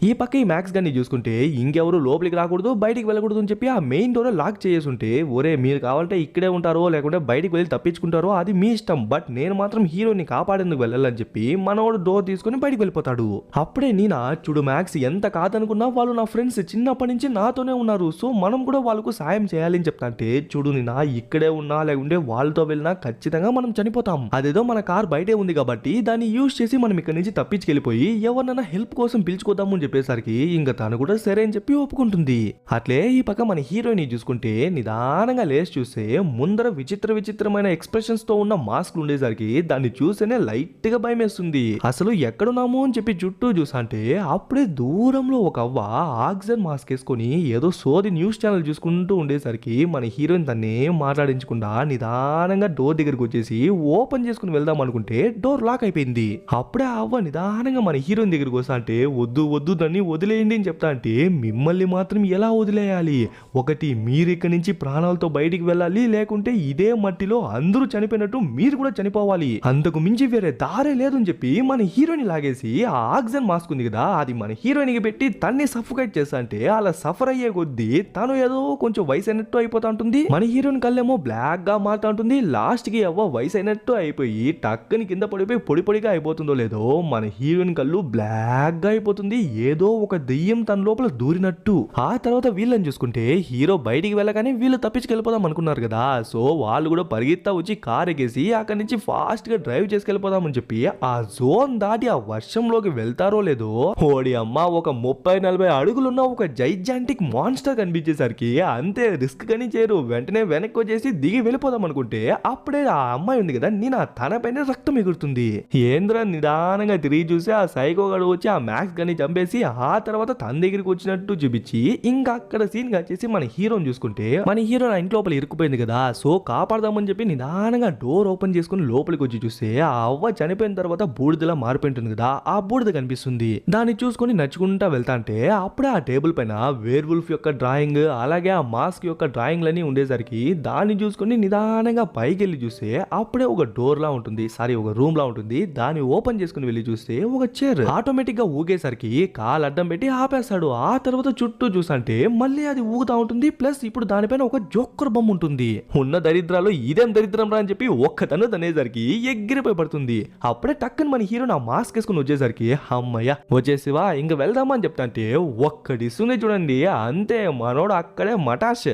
ఈ పక్క ఈ మ్యాక్స్ గాన్ని చూసుకుంటే ఇంకెవరు లోపలికి రాకూడదు బయటికి వెళ్ళకూడదు అని చెప్పి ఆ మెయిన్ డోర్ లాక్ చేస్తుంటే ఒరే మీరు కావాలంటే ఇక్కడే ఉంటారో లేకుంటే బయటికి వెళ్ళి తప్పించుకుంటారో అది మీ ఇష్టం, బట్ నేను మాత్రం హీరోని కాపాడేందుకు వెళ్ళాలని చెప్పి మనోడు డోర్ తీసుకుని బయటికి వెళ్ళిపోతాడు. అప్పుడే నీనా చూడు మ్యాక్స్ ఎంత కాదనుకున్నా వాళ్ళు నా ఫ్రెండ్స్ చిన్నప్పటి నుంచి నాతోనే ఉన్నారు, సో మనం కూడా వాళ్ళకు సాయం చేయాలని చెప్తా అంటే చూడు నీనా ఇక్కడే ఉన్నా లేకుంటే వాళ్ళతో వెళ్ళినా ఖచ్చితంగా మనం చనిపోతాం. అదేదో మన కార్ బయటే ఉంది కాబట్టి దాన్ని యూజ్ చేసి మనం ఇక్కడ నుంచి తప్పించుకెళ్ళిపోయి ఎవరినైనా హెల్ప్ కోసం పిలుచుకోదాము అని చెప్పేసరికి ఇంకా తను కూడా సరే అని చెప్పి ఒప్పుకుంటుంది. అట్లే ఈ పక్క మన హీరోయిన్ చూసుకుంటే నిదానంగా లేచి చూస్తే ముందర విచిత్రమైన ఎక్స్ప్రెషన్స్ తో ఉన్న మాస్క్ ఉండేసరికి దాన్ని చూస్తేనే లైట్ గా భయం వేస్తుంది. అసలు ఎక్కడున్నాము అని చెప్పి చుట్టూ చూసంటే అప్పుడే దూరంలో ఒక అవ్వ ఆక్సిజన్ మాస్క్ వేసుకొని ఏదో సోది న్యూస్ ఛానల్ చూసుకుంటూ ఉండేసరికి మన హీరోయిన్ తన్నే మాట్లాడించకుండా నిదానంగా డోర్ దగ్గరికి వచ్చేసి ఓపెన్ చేసుకుని వెళ్దాం అనుకుంటే డోర్ లాక్ అయిపోయింది. అప్పుడే ఆ అవ్వ నిదానంగా మన హీరోయిన్ దగ్గరికి వస్తా అంటే వద్దు దాన్ని వదిలేయండి అని చెప్తా అంటే మిమ్మల్ని మాత్రం ఎలా వదిలేయాలి, ఒకటి మీరు ఇక్కడి నుంచి ప్రాణాలతో బయటికి వెళ్ళాలి లేకుంటే ఇదే మట్టిలో అందరూ చనిపోయినట్టు మీరు కూడా చనిపోవాలి, అంతకు మించి వేరే దారే లేదు అని చెప్పి మన హీరోయిన్ లాగేసి ఆ ఆక్సిజన్ మాస్క్ ఉంది కదా అది మన హీరోయిన్ కి పెట్టి తన్ని సఫోకేట్ చేస్తా అంటే అలా సఫర్ అయ్యే కొద్దీ తను ఏదో కొంచెం వయసు అయినట్టు అయిపోతా ఉంటుంది. మన హీరోయిన్ కళ్ళేమో బ్లాక్ గా మారుతా ఉంటుంది. లాస్ట్ కి అవ్వ వయసు అయినట్టు అయిపోయి టక్కని కింద పడిపోయి పొడిగా అయిపోతుందో లేదో మన హీరోయిన్ కళ్ళు బ్లాక్ గా అయిపోతుంది. ఏదో ఒక దెయ్యం తన లోపల దూరినట్టు. ఆ తర్వాత వీళ్ళని చూసుకుంటే హీరో బయటికి వెళ్ళగానే వీళ్ళు తప్పించుకెళ్ళిపోదాం అనుకున్నారు కదా, సో వాళ్ళు కూడా పరిగెత్తా వచ్చి కార్ ఎగేసి అక్కడి నుంచి ఫాస్ట్ గా డ్రైవ్ చేసుకెళ్ళిపోదామని చెప్పి ఆ జోన్ దాటి ఆ వర్షంలోకి వెళ్తారో లేదో ఓడి అమ్మ ఒక 30-40 అడుగులున్న ఒక జైజాంటిక్ మాన్స్టర్ కనిపించేసరికి అంతే రిస్క్ కానీ చేరు వెంటనే వెనక్కి వచ్చేసి దిగి వెళ్ళిపోదాం అనుకుంటే అప్పుడే ఆ అమ్మాయి ఉంది కదా నేను తన పైన రక్తం ఎగురుతుంది. ఏంద్ర నిదానంగా తిరిగి చూసి ఆ సైకో గడు వచ్చి ఆ మ్యాక్స్ గని చంపేసి ఆ తర్వాత తన దగ్గరికి వచ్చినట్టు చూపించి ఇంకా అక్కడ సీన్ వచ్చేసి మన హీరోని చూసుకుంటే మన హీరో నా ఇంటి లోపల ఇరుక్కుపోయింది కదా, సో కాపాడదామని చెప్పి నిదానంగా డోర్ ఓపెన్ చేసుకుని లోపలికి వచ్చి చూస్తే ఆ అవ్వ చనిపోయిన తర్వాత బూడిదలా మారిపోయింటుంది కదా, ఆ బూడిద కనిపిస్తుంది. దాన్ని చూసుకుని నడుచుకుంటా వెళ్తా అంటే అప్పుడే ఆ టేబుల్ పైన వేర్ వుల్ఫ్ యొక్క డ్రాయింగ్ అలాగే ఆ మాస్క్ యొక్క డ్రాయింగ్లన్నీ ఉండేసరికి దాన్ని చూసుకుని నిదానంగా పైకి వెళ్ళి చూస్తే అప్పుడే ఒక డోర్ లా ఉంటుంది, ఒక రూమ్ లా ఉంటుంది. దాన్ని ఓపెన్ చేసుకుని వెళ్ళి చూస్తే ఒక చైర్ ఆటోమేటిక్ గా ఊగేసరికి కాలు అడ్డం పెట్టి ఆపేస్తాడు. ఆ తర్వాత చుట్టూ చూసంటే మళ్ళీ అది ఊగుతా ఉంటుంది. ప్లస్ ఇప్పుడు దానిపైన ఒక జోకర్ బొమ్మ ఉంటుంది. ఉన్న దరిద్రాలు ఇదేం దరిద్రం రా అని చెప్పి ఒక్కతను తనేసరికి ఎగిరిపోయి పడుతుంది. అప్పుడే టక్కని మన హీరో నా మాస్క్ వేసుకుని వచ్చేసరికి అమ్మయ్య వచ్చేసివా ఇంక వెళ్దామా అని చెప్తా అంటే ఒక్కడిస్తుంది చూడండి, అంతే మనోడు అక్కడే మటాష్.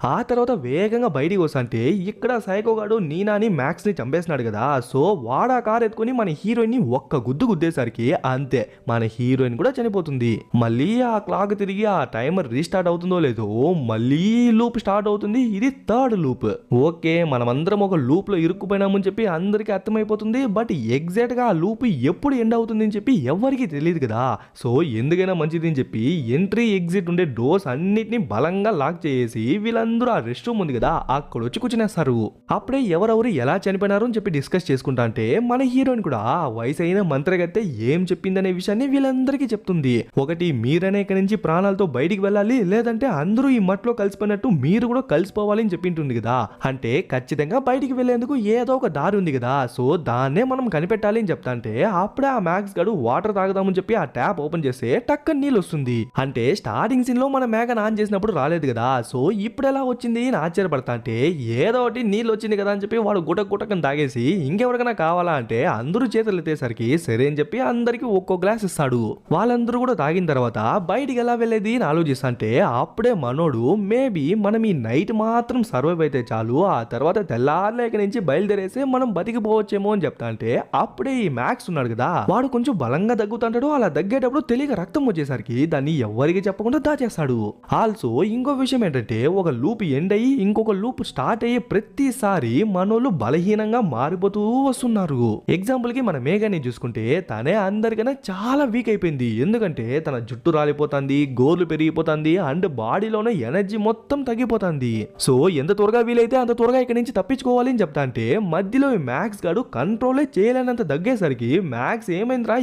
ఆ తర్వాత వేగంగా బయటికి వస్తుంటే ఇక్కడ సైకోగాడు నీనాని మ్యాక్స్ ని చంపేసినాడు కదా, సో వాడా కార్ ఎత్తుకుని మన హీరోయిన్ ని ఒక్క గుద్దేసరికి అంతే మన హీరోయిన్ కూడా చనిపోతుంది. మళ్ళీ ఆ క్లాక్ తిరిగి ఆ టైమర్ రీస్టార్ట్ అవుతుందో లేదో మళ్ళీ లూప్ స్టార్ట్ అవుతుంది. ఇది థర్డ్ లూప్. ఓకే మనమందరం ఒక లూప్ లో ఇరుక్కుపోయినామని చెప్పి అందరికి అర్థమైపోతుంది. బట్ ఎగ్జాక్ట్ గా ఆ లూప్ ఎప్పుడు ఎండ్ అవుతుంది అని చెప్పి ఎవరికి తెలియదు కదా, సో ఎందుకైనా మంచిది అని చెప్పి ఎంట్రీ ఎగ్జిట్ ఉండే డోర్స్ అన్నిటిని బలంగా లాక్ చేసి వీళ్ళ వీళ్ళందరూ ఆ రెస్ట్ రూమ్ ఉంది కదా అక్కడ వచ్చి కూర్చునేస్తారు. అప్పుడే ఎవరెవరు ఎలా చనిపోయినారు అని చెప్పి డిస్కస్ చేసుకుంటా అంటే మన హీరోయిన్ కూడా వయసు అయిన మంత్రగత్తె ఏం చెప్పిందనే విషయాన్ని వీళ్ళందరికీ చెప్తుంది. ఒకటి మీరనే ఇక్కడి నుంచి ప్రాణాలతో బయటికి వెళ్ళాలి, లేదంటే అందరూ ఈ మట్లో కలిసిపోయినట్టు మీరు కూడా కలిసిపోవాలి అని చెప్పింటుంది కదా. అంటే ఖచ్చితంగా బయటికి వెళ్లేందుకు ఏదో ఒక దారి ఉంది కదా, సో దాన్నే మనం కనిపెట్టాలి అని చెప్తా అంటే అప్పుడే ఆ మ్యాక్స్ గడు వాటర్ తాగుదామని చెప్పి ఆ ట్యాప్ ఓపెన్ చేస్తే టక్కన నీళ్ళు వస్తుంది. అంటే స్టార్టింగ్ సీన్ లో మన మేఘన్ ఆన్ చేసినప్పుడు రాలేదు కదా, సో ఇప్పుడు ఎలా వచ్చింది అని ఆశ్చర్యపడతా అంటే ఏదో ఒకటి నీళ్ళు వచ్చింది కదా అని చెప్పి వాడు గుటకని తాగేసి ఇంకెవరికైనా కావాలా అంటే అందరూ చేతులు ఎత్తేసరికి సరే అని చెప్పి అందరికి ఒక్కో గ్లాస్ ఇస్తాడు. వాళ్ళందరూ కూడా తాగిన తర్వాత బయటికి ఎలా వెళ్ళేది అని ఆలోచిస్తా అంటే అప్పుడే మనోడు మేబీ మనం ఈ నైట్ మాత్రం సర్వైవ్ అయితే చాలు, ఆ తర్వాత తెల్లారలేక నుంచి బయలుదేరేసి మనం బతికిపోవచ్చేమో అని చెప్తా అంటే అప్పుడే ఈ మ్యాక్స్ ఉన్నాడు కదా వాడు కొంచెం బలంగా దగ్గుతుంటాడు. అలా దగ్గేటప్పుడు తెలియక రక్తం వచ్చేసరికి దాన్ని ఎవరికి చెప్పకుండా దాచేస్తాడు. ఆల్సో ఇంకో విషయం ఏంటంటే ఒక లూప్ ఎండ్ అయ్యి ఇంకొక లూప్ స్టార్ట్ అయ్యే ప్రతిసారి మనోళ్ళు బలహీనంగా మారిపోతూ వస్తున్నారు. ఎగ్జాంపుల్ కి మన మేఘాన్ని చూసుకుంటే తనే అందరికన్నా చాలా వీక్ అయిపోయింది. ఎందుకంటే తన జుట్టు రాలిపోతుంది, గోర్లు పెరిగిపోతుంది అండ్ బాడీలోనే ఎనర్జీ మొత్తం తగ్గిపోతుంది. సో ఎంత త్వరగా వీలైతే అంత త్వరగా ఇక్కడి నుంచి తప్పించుకోవాలి అని చెప్తా అంటే మధ్యలో ఈ మ్యాక్స్ గాడు కంట్రోలే చేయలేనంత దగ్గేసరికి మ్యాక్స్ ఏమైందిరా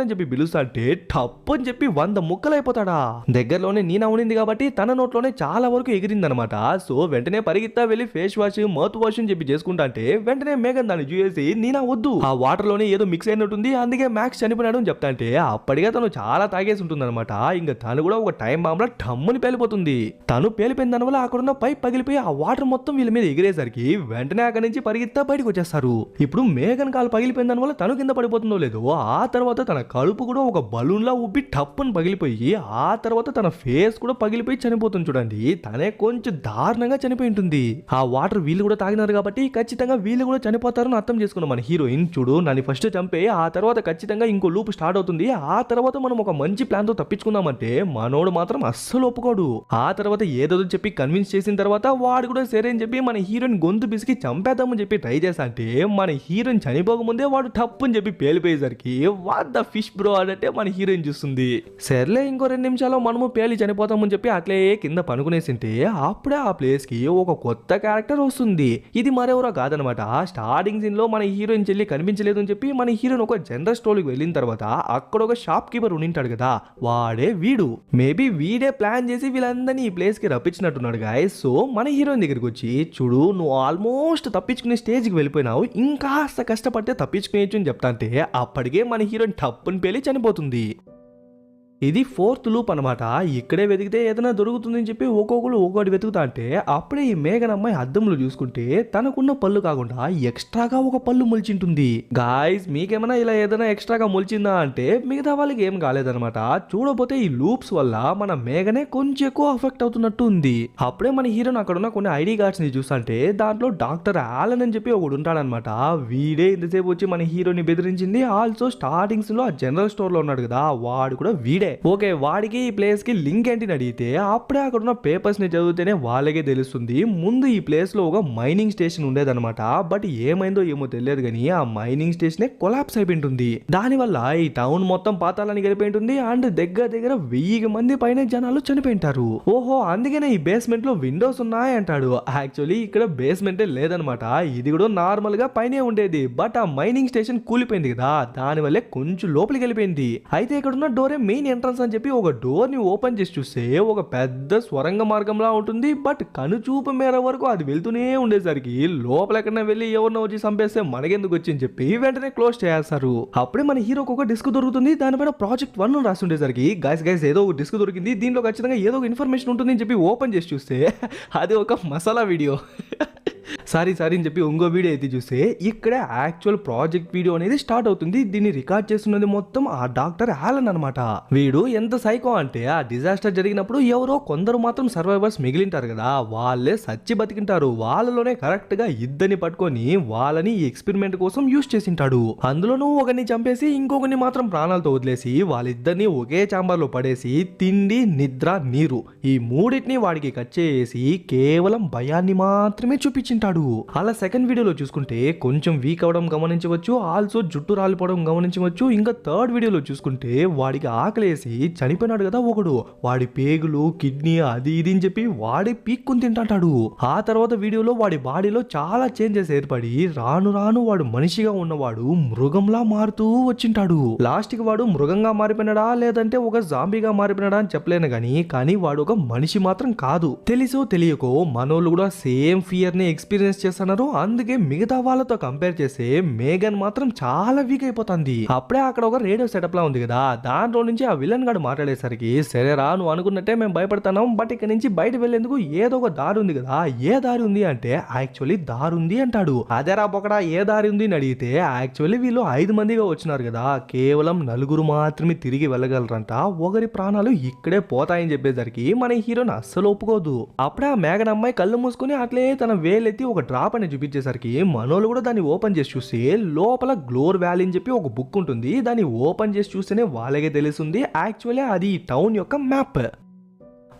అని చెప్పి పిలుస్తా అంటే టప్ అని చెప్పి 100 ముక్కలైపోతాడా. దగ్గరలోనే నీనా ఉండింది కాబట్టి తన నోట్లోనే చాలా వరకు ఎగిరిందనమాట. సో వెంటనే పరిగెత్తా వెళ్ళి ఫేస్ వాష్ మౌత్ వాష్ అని చెప్పి చేసుకుంటా అంటే వెంటనే మేఘన్ దాన్ని చూసి నీనా వద్దు, ఆ వాటర్ లోనే ఏదో మిక్స్ అయినట్టుంది అందుకే మ్యాక్స్ చనిపోయినాడు అని చెప్తా అంటే అప్పటిగా తను చాలా తాగేసి ఉంటుంది అనమాట. ఇంకా తను కూడా ఒక టైం బాంబ్ ఠమ్ముని పేలిపోతుంది. తను పేలిపోయిన దాని వల్ల అక్కడున్న పైప్ పగిలిపోయి ఆ వాటర్ మొత్తం వీళ్ళ మీద ఎగిరేసరికి వెంటనే అక్కడి నుంచి పరిగెత్తా బయటకు వచ్చేస్తారు. ఇప్పుడు మేఘన్ కాలు పగిలిపోయిన దాని వల్ల తను కింద పడిపోతుందో లేదో ఆ తర్వాత తన కడుపు కూడా ఒక బలూన్ లా ఉబ్బి టప్పుని పగిలిపోయి ఆ తర్వాత తన ఫేస్ కూడా పగిలిపోయి చనిపోతుంది. చూడండి తనే కొంచెం దారుణంగా చనిపోయి ఉంటుంది. ఆ వాటర్ వీళ్ళు కూడా తాగినారు కాబట్టి ఖచ్చితంగా వీళ్ళు కూడా చనిపోతారని అర్థం చేసుకున్నాం. మన హీరోయిన్ చూడు నన్ను ఫస్ట్ చంపే ఆ తర్వాత ఖచ్చితంగా ఇంకో లూప్ స్టార్ట్ అవుతుంది, ఆ తర్వాత మనం ఒక మంచి ప్లాన్ తో తప్పించుకుందామంటే మనోడు మాత్రం అస్సలు ఒప్పుకోడు. ఆ తర్వాత ఏదో చెప్పి కన్విన్స్ చేసిన తర్వాత వాడు కూడా సరే అని చెప్పి మన హీరోయిన్ గొంతు బిసికి చంపేద్దామని చెప్పి ట్రై చేస్తా అంటే మన హీరోయిన్ చనిపోకముందే వాడు టప్ అని చెప్పి పేలిపోయేసరికి వాట్ ద ఫిష్ బ్రో అంటే మన హీరోయిన్ చూస్తుంది. సర్లే ఇంకో 2 నిమిషాలు మనము పేలి చనిపోతామని చెప్పి అట్లే కింద పనుకునేసింటే అప్పుడే ఆ ప్లేస్ కి ఒక కొత్త క్యారెక్టర్ వస్తుంది. ఇది మరెవరో కాదనమాట. స్టార్టింగ్ సీన్ లో మన హీరోయిన్ చెల్లి కనిపించలేదు అని చెప్పి మన హీరోయిన్ ఒక జనరల్ స్టోర్కి వెళ్ళిన తర్వాత అక్కడ ఒక షాప్ కీపర్ ఉండింటాడు కదా వాడే వీడు. మేబీ వీడే ప్లాన్ చేసి వీళ్ళందరినీ ఈ ప్లేస్ కి రప్పించినట్టున్నాడు గాయస్. సో మన హీరోయిన్ దగ్గరికి వచ్చి చూడు నువ్వు ఆల్మోస్ట్ తప్పించుకునే స్టేజ్ కి వెళ్ళిపోయినావు, ఇంకాస్త కష్టపడితే తప్పించుకునేయచ్చు అని చెప్తా అంటే అప్పటికే మన హీరోయిన్ టప్పుని పేలి చనిపోతుంది. ఇది 4th లూప్ అనమాట. ఇక్కడే వెతికితే ఏదైనా దొరుకుతుందని చెప్పి ఒక్కొక్కరు ఒక్కొక్కటి వెతుకుతా అంటే అప్పుడే ఈ మేఘన్ అమ్మాయి అద్దంలో చూసుకుంటే తనకున్న పళ్ళు కాకుండా ఎక్స్ట్రాగా ఒక పళ్ళు మొలిచింటుంది. గాయ్స్ మీకేమైనా ఇలా ఏదైనా ఎక్స్ట్రాగా మొలిచిందా అంటే మిగతా వాళ్ళకి ఏం కాలేదనమాట. చూడబోతే ఈ లూప్స్ వల్ల మన మేఘనే కొంచెం ఎక్కువ అఫెక్ట్ అవుతున్నట్టు ఉంది. అప్పుడే మన హీరోని అక్కడ ఉన్న కొన్ని ఐడి కార్డ్స్ ని చూస్తుంటే దాంట్లో డాక్టర్ ఆలన్ అని చెప్పి ఒకడు ఉంటాడనమాట. వీడే ఇంతసేపు వచ్చి మన హీరోని బెదిరించింది. ఆల్సో స్టార్టింగ్స్ లో ఆ జనరల్ స్టోర్ లో ఉన్నాడు కదా వాడు కూడా వీడే. ఓకే వాడికి ఈ ప్లేస్ కి లింక్ ఏంటి అడిగితే అప్పుడే అక్కడ ఉన్న పేపర్స్ ని చదివితేనే వాళ్ళకే తెలుస్తుంది. ముందు ఈ ప్లేస్ లో ఒక మైనింగ్ స్టేషన్ ఉండేదన్నమాట. బట్ ఏమైందో ఏమో తెలియదు కానీ ఆ మైనింగ్ స్టేషన్ కొలాప్స్ అయిపోయింటుంది. దానివల్ల ఈ టౌన్ మొత్తం పాతాలని గడిపోయింటుంది అండ్ దగ్గర 1000 మంది పైన జనాలు చనిపోయింటారు. ఓహో అందుకనే ఈ బేస్మెంట్ లో విండోస్ ఉన్నాయి అంటాడు. యాక్చువల్లీ ఇక్కడ బేస్మెంట్ లేదనమాట, ఇది కూడా నార్మల్ గా పైనే ఉండేది. బట్ ఆ మైనింగ్ స్టేషన్ కూలిపోయింది కదా దానివల్లే కొంచెం లోపలికి వెళ్ళిపోయింది. అయితే ఇక్కడ ఉన్న డోరే మెయిన్ ఎంట్రన్స్ అని చెప్పి ఒక డోర్ ని ఓపెన్ చేసి చూస్తే ఒక పెద్ద స్వరంగ మార్గంలా ఉంటుంది. బట్ కనుచూపు మేర వరకు అది వెళ్తూనే ఉండేసరికి లోపల ఎక్కడైనా వెళ్ళి ఎవరినో వచ్చి చంపేస్తే మనకెందుకు వచ్చి చెప్పి వెంటనే క్లోజ్ చేస్తారు. అప్పుడే మన హీరోకి ఒక డిస్క్ దొరుకుతుంది. దానిపైన ప్రాజెక్ట్ 1 రాసి ఉండేసరికి గైస్ ఏదో ఒక డిస్క్ దొరికింది, దీంట్లో ఖచ్చితంగా ఏదో ఒక ఇన్ఫర్మేషన్ ఉంటుంది అని చెప్పి ఓపెన్ చేసి చూస్తే అది ఒక మసాలా వీడియో. సారీ అని చెప్పి ఇంకో వీడియో అయితే చూస్తే ఇక్కడ యాక్చువల్ ప్రాజెక్ట్ వీడియో అనేది స్టార్ట్ అవుతుంది. దీన్ని రికార్డ్ చేస్తున్నది మొత్తం ఆ డాక్టర్ ఆలన్ అనమాట. వీడు ఎంత సైకో అంటే ఆ డిజాస్టర్ జరిగినప్పుడు ఎవరో కొందరు మాత్రం సర్వైవర్స్ మిగిలింటారు కదా వాళ్ళే సచ్చి బతికింటారు. వాళ్ళలోనే కరెక్ట్ గా ఇద్దరిని పట్టుకొని వాళ్ళని ఈ ఎక్స్పెరిమెంట్ కోసం యూజ్ చేసింటాడు. అందులోనూ ఒకరిని చంపేసి ఇంకొకరిని మాత్రం ప్రాణాలతో వదిలేసి వాళ్ళిద్దరిని ఒకే చాంబర్ లో పడేసి తిండి నిద్ర నీరు ఈ మూడింటిని వాడికి కట్ చేసి కేవలం భయాన్ని మాత్రమే చూపించింటాడు. ఉంటాడు. అలా సెకండ్ వీడియోలో చూసుకుంటే కొంచెం వీక్ అవడం గమనించవచ్చు, ఆల్సో జుట్టు రాలిపోవడం గమనించవచ్చు. ఇంకా థర్డ్ వీడియోలో చూసుకుంటే వాడికి ఆకలేసి చనిపోయినాడు కదా ఒకడు, వాడి పేగులు కిడ్నీ అది ఇది అని చెప్పి వాడి పీక్కుని తింటాడు. ఆ తర్వాత వీడియోలో వాడి బాడీలో చాలా చేంజెస్ ఏర్పడి రాను రాను వాడు మనిషిగా ఉన్నవాడు మృగంలా మారుతూ వచ్చింటాడు. లాస్ట్ కి వాడు మృగంగా మారిపోయినాడా లేదంటే ఒక జాంబీగా మారిపోయినాడా అని చెప్పలేను కానీ వాడు ఒక మనిషి మాత్రం కాదు. తెలుసో తెలియకో మనోళ్ళు కూడా సేమ్ ఫియర్ ని ఎక్స్పీరియన్స్ చేస్తున్నారు. అందుకే మిగతా వాళ్ళతో కంపేర్ చేస్తే మేఘన్ మాత్రం చాలా వీక్ అయిపోతుంది. అప్పుడే అక్కడ ఒక రేడియో సెటప్ లా ఉంది కదా, దాంట్లో నుంచి ఆ విలన్ గాడు మాట్లాడేసరికి సరేరా నువ్వు అనుకున్నట్టే మేము భయపడతాం, బట్ ఇక్కడ నుంచి బయట వెళ్లేందుకు ఏదో ఒక దారి ఉంది కదా, ఏ దారి ఉంది అంటే యాక్చువల్లీ దారి ఉంది అంటాడు. అదేరా బొకడా ఏ దారి ఉంది అని అడిగితే యాక్చువల్లీ వీళ్ళు 5 మందిగా వచ్చినారు కదా, కేవలం 4 మాత్రమే తిరిగి వెళ్ళగలరంట, ఒకరి ప్రాణాలు ఇక్కడే పోతాయని చెప్పేసరికి మన హీరోని అస్సలు ఒప్పుకోదు. అప్పుడే ఆ మేఘన్ అమ్మాయి కళ్ళు మూసుకుని అట్లే తన వేలెత్తి ఒక డ్రాప్ అని చూపించేసరికి మనోళ్ళు కూడా దాన్ని ఓపెన్ చేసి చూస్తే లోపల గ్లోర్ వ్యాలీ అని చెప్పి ఒక బుక్ ఉంటుంది. దాన్ని ఓపెన్ చేసి చూస్తేనే వాళ్ళకే తెలుస్తుంది యాక్చువల్లీ అది ఈ టౌన్ యొక్క మ్యాప్.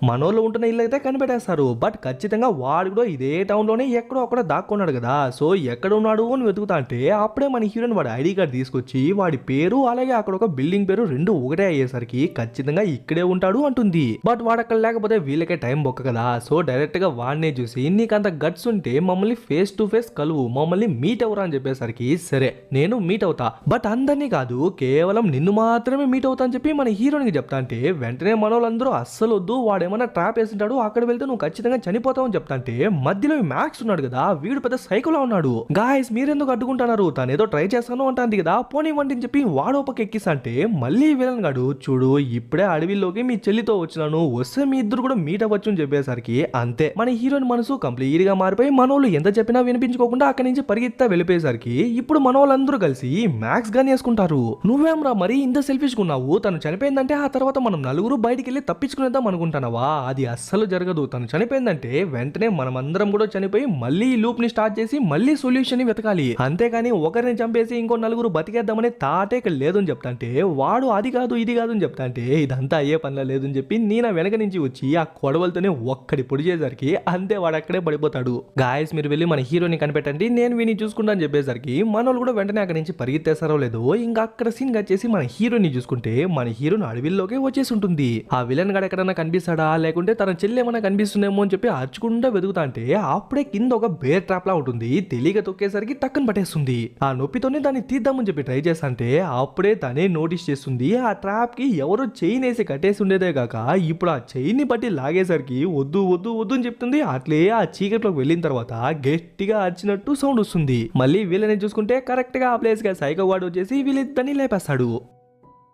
మనోళ్ళు ఉంటున్న ఇల్లు అయితే కనిపెట్టేస్తారు, బట్ ఖచ్చితంగా వాడు కూడా ఇదే టౌన్లోనే ఎక్కడో అక్కడ దాక్కున్నాడు కదా. సో ఎక్కడ ఉన్నాడు అని వెతుకుతా అంటే అప్పుడే మన హీరోయిన్ వాడి ఐడి కార్డ్ తీసుకొచ్చి వాడి పేరు అలాగే అక్కడ ఒక బిల్డింగ్ పేరు రెండు ఒకటే అయ్యేసరికి ఖచ్చితంగా ఇక్కడే ఉంటాడు అంటుంది. బట్ వాడు అక్కడ లేకపోతే వీళ్ళకే టైం బొక్క కదా. సో డైరెక్ట్ గా వాడినే చూసి నీకంత గట్స్ ఉంటే మమ్మల్ని ఫేస్ టు ఫేస్ కలువు, మమ్మల్ని మీట్ అవరా అని చెప్పేసరికి సరే నేను మీట్ అవుతా, బట్ అందరినీ కాదు కేవలం నిన్ను మాత్రమే మీట్ అవుతా అని చెప్పి మన హీరోయిన్ కి చెప్తా అంటే వెంటనే మనోళ్ళందరూ అస్సలు వద్దు, వాడేమన్నా ట్రాప్ వేసింటాడు, అక్కడ వెళ్తే నువ్వు ఖచ్చితంగా చనిపోతావు అని చెప్తా అంటే మధ్యలో మ్యాక్స్ ఉన్నాడు కదా, వీడు పెద్ద సైకోలా ఉన్నాడు. గాయస్ మీరెందుకు అడ్డుకుంటున్నారు, తను ఏదో ట్రై చేస్తాను అంటుంది కదా, పోనివ్వండి అని చెప్పి వాడు ఒక ఎక్కిస్తా అంటే మళ్ళీ విలన్ గాడు చూడు ఇప్పుడే అడవిలోకి మీ చెల్లితో వచ్చినాను, వస్తే మీ ఇద్దరు కూడా మీట్ అవ్వచ్చు అని చెప్పేసరికి అంతే మన హీరోయిన్ మనసు కంప్లీట్ గా మారిపోయి మనోళ్ళు ఎంత చెప్పినా వినిపించుకోకుండా అక్కడి నుంచి పరిగెత్తా వెళ్ళిపోయేసరికి ఇప్పుడు మనోళ్ళందరూ కలిసి మ్యాక్స్ గాని వేసుకుంటారు. నువ్వేమరా మరి ఇంత సెల్ఫిష్ గా ఉన్నావు, తను చనిపోయిందంటే ఆ తర్వాత మనం నలుగురు బయటికి వెళ్ళి తప్పించుకునేద్దాం అనుకుంటానవా, అది అస్సలు జరగదు. తను చనిపోయిందంటే వెంటనే మనమందరం కూడా చనిపోయి మళ్ళీ ఈ లూప్ ని స్టార్ట్ చేసి మళ్ళీ సొల్యూషన్ ని వెతకాలి, అంతేగాని ఒకరిని చంపేసి ఇంకో నలుగురు బతికేద్దామని తాటే ఇక్కడ లేదు అని చెప్తాంటే వాడు అది కాదు ఇది కాదు అని చెప్తాంటే ఇదంతా అయ్యే పనిలో లేదు అని చెప్పి నేను వెనక నుంచి వచ్చి ఆ కొడవలతోనే ఒక్కడి పొడి చేసరికి అంతే వాడు అక్కడే పడిపోతాడు. గాయస్ మీరు వెళ్ళి మన హీరోని కనిపెట్టండి, నేను వీని చూసుకుంటా అని చెప్పేసరికి మనోళ్ళు కూడా వెంటనే అక్కడి నుంచి పరిగెత్తేస్తారో లేదో ఇంకా అక్కడ సీన్ వచ్చేసి మన హీరోని చూసుకుంటే మన హీరోని అడవిల్లోకి వచ్చేసి ఉంటుంది. ఆ విలన్ గడ ఎక్కడన్నా కనిపిస్తాడా లేకుంటే తన చెల్లి ఏమైనా కనిపిస్తుందేమో అని చెప్పి అరుచుకుంటూ వెతుకుతా అంటే అప్పుడే కింద ఒక బేర్ ట్రాప్ లా ఉంటుంది, తెలియక తొక్కేసరికి టక్కన పట్టేస్తుంది. ఆ నొప్పితోనే దాన్ని తీద్దామని చెప్పి ట్రై చేస్తా అంటే అప్పుడే తనే నోటీస్ చేస్తుంది ఆ ట్రాప్ కి ఎవరో చైన్ వేసి కట్టేసి ఉండేదే కాక ఇప్పుడు ఆ చైన్ ని బట్టి లాగేసరికి వద్దు వద్దు వద్దు అని చెప్తుంది. అట్లే ఆ చీకట్లోకి వెళ్ళిన తర్వాత గట్టిగా అరిచినట్టు సౌండ్ వస్తుంది. మళ్ళీ వీళ్ళని చూసుకుంటే కరెక్ట్ గా ఆ ప్లేస్ గా సైకో వాడు వచ్చేసి వీళ్ళిద్దరిని లేపేస్తాడు.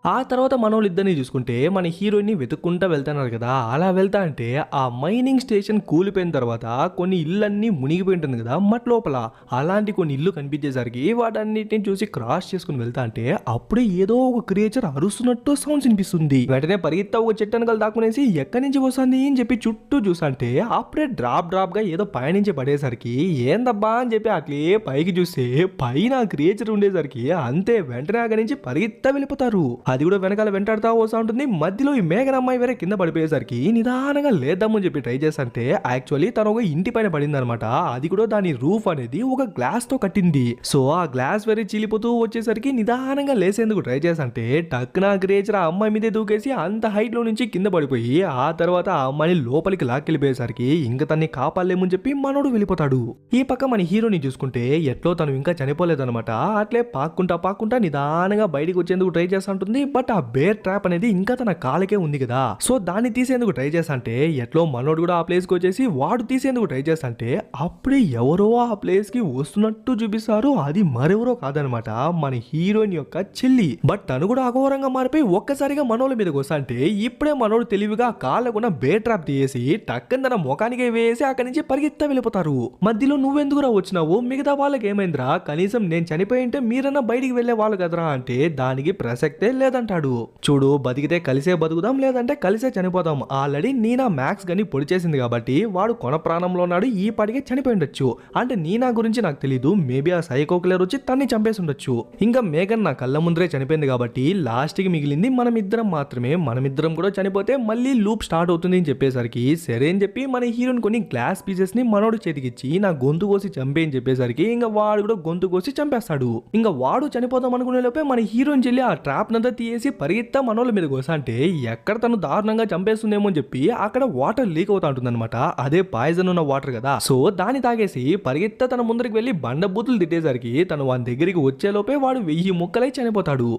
ఆ తర్వాత మనోళ్ళు ఇద్దరిని చూసుకుంటే మన హీరోయిన్ ని వెతుక్కుంటా వెళ్తున్నారు కదా, అలా వెళ్తా అంటే ఆ మైనింగ్ స్టేషన్ కూలిపోయిన తర్వాత కొన్ని ఇళ్ళన్నీ మునిగిపోయి ఉంటుంది కదా మట్ లోపల, అలాంటి కొన్ని ఇల్లు కనిపించేసరికి వాటన్నిటిని చూసి క్రాస్ చేసుకుని వెళ్తా అంటే అప్పుడే ఏదో ఒక క్రియేచర్ అరుస్తున్నట్టు సౌండ్స్ వినిపిస్తుంది. వెంటనే పరిగెత్తా ఒక చెట్టనకలు దాక్కునేసి ఎక్కడి నుంచి వస్తుంది అని చెప్పి చుట్టూ చూసంటే అప్పుడే డ్రాప్ గా ఏదో పైనుంచి పడేసరికి ఏందబ్బా అని చెప్పి అట్లే పైకి చూస్తే పైన క్రియేచర్ ఉండేసరికి అంతే వెంటనే అక్కడి నుంచి పరిగెత్తా వెళ్ళిపోతారు. అది కూడా వెనకాల వెంటాడుతా వస్తూ ఉంటుంది. మధ్యలో ఈ మేఘన్ అమ్మాయి వేరే కింద పడిపోయేసరికి నిదానంగా లేద్దామని చెప్పి ట్రై చేస్తుంటే యాక్చువల్లీ తను ఒక ఇంటి పైన పడింది అనమాట. అది కూడా దాని రూఫ్ అనేది ఒక గ్లాస్ తో కట్టింది. సో ఆ గ్లాస్ వేరే చీలిపోతూ వచ్చేసరికి నిదానంగా లేసేందుకు ట్రై చేస్తుంటే టక్కున క్రియేచర్ ఆ అమ్మాయి మీదే దూకేసి అంత హైట్ లో నుంచి కింద పడిపోయి ఆ తర్వాత ఆ అమ్మాయిని లోపలికి లాక్కెళ్ళిపోయేసరికి ఇంకా తన్ని కాపాడలేమని చెప్పి మనోడు వెళ్ళిపోతాడు. ఈ పక్క మన హీరోని చూసుకుంటే ఎట్లో తను ఇంకా చనిపోలేదన్నమాట. అట్లే పాక్కుంటా నిదానంగా బయటికి వచ్చేందుకు ట్రై చేస్తుంటుంది. బట్ ఆ బేర్ ట్రాప్ అనేది ఇంకా తన కాలకే ఉంది కదా, సో దాన్ని తీసేందుకు ట్రై చేస్తాంటే ఎట్లో మనోడు కూడా ఆ ప్లేస్ కి వచ్చేసి వాడు తీసేందుకు ట్రై చేస్తాంటే అప్పుడే ఎవరో ఆ ప్లేస్ కి వస్తున్నట్టు చూపిస్తారు. అది మరెవరో కాదనమాట మన హీరోయిన్ యొక్క చెల్లి. బట్ తను కూడా అఘోరంగా మారిపోయి ఒక్కసారిగా మనోళ్ళ మీదకి వస్తాంటే ఇప్పుడే మనోడు తెలివిగా కాళ్ళకున్న బేర్ ట్రాప్ తీసి టక్కన తన ముఖానికి వేసి అక్కడి నుంచి పరిగెత్తా వెళ్ళిపోతారు. మధ్యలో నువ్వెందుకురా వచ్చినావు, మిగతా వాళ్ళకి ఏమైందిరా, కనీసం నేను చనిపోయింటే మీరన్నా బయటికి వెళ్లే వాళ్ళు కదరా అంటే దానికి ప్రసక్తే లేదు లేదంటాడు. చూడు, బతికితే కలిసే బతుకుదాం, లేదంటే కలిసే చనిపోదాం. ఆల్రెడీ నీనా మ్యాక్స్ గని పొడి చేసింది కాబట్టి వాడు కొన ప్రాణంలో ఉన్నాడు, ఈ పాటికే చనిపోయి ఉండొచ్చు. అంటే నీనా గురించి నాకు తెలీదు, మేబీ ఆ సైకో కిల్లర్ వచ్చి తన్ని చంపేసి ఉండొచ్చు. ఇంకా మేఘన్ నా కళ్ళ ముందరే చనిపోయింది కాబట్టి లాస్ట్ కి మిగిలింది మనమిద్దరం మాత్రమే. మనమిద్దరం కూడా చనిపోతే మళ్ళీ లూప్ స్టార్ట్ అవుతుంది అని చెప్పేసరికి సరే అని చెప్పి మన హీరోని కొన్ని గ్లాస్ పీసెస్ ని మనోడు చేతికిచ్చి నా గొంతు కోసి చంపే అని చెప్పేసరికి ఇంకా వాడు కూడా గొంతు కోసి చంపేస్తాడు. ఇంకా వాడు చనిపోదాం అనుకునే లోపే మన హీరోయిన్ చెల్లి ఆ ట్రాప్ నంతా తీసి పరిగెత్తా మనోళ్ళ మీద కోసా అంటే ఎక్కడ తను దారుణంగా చంపేస్తుందేమో అని చెప్పి అక్కడ వాటర్ లీక్ అవుతా ఉంటుంది అనమాట. అదే పాయిజన్ ఉన్న వాటర్ కదా. సో దాన్ని తాగేసి పరిగెత్తా తన ముందరికి వెళ్ళి బండ బూతులు తిట్టేసరికి తను వాని దగ్గరికి వచ్చేలోపే వాడు 1000 ముక్కలై చనిపోతాడు.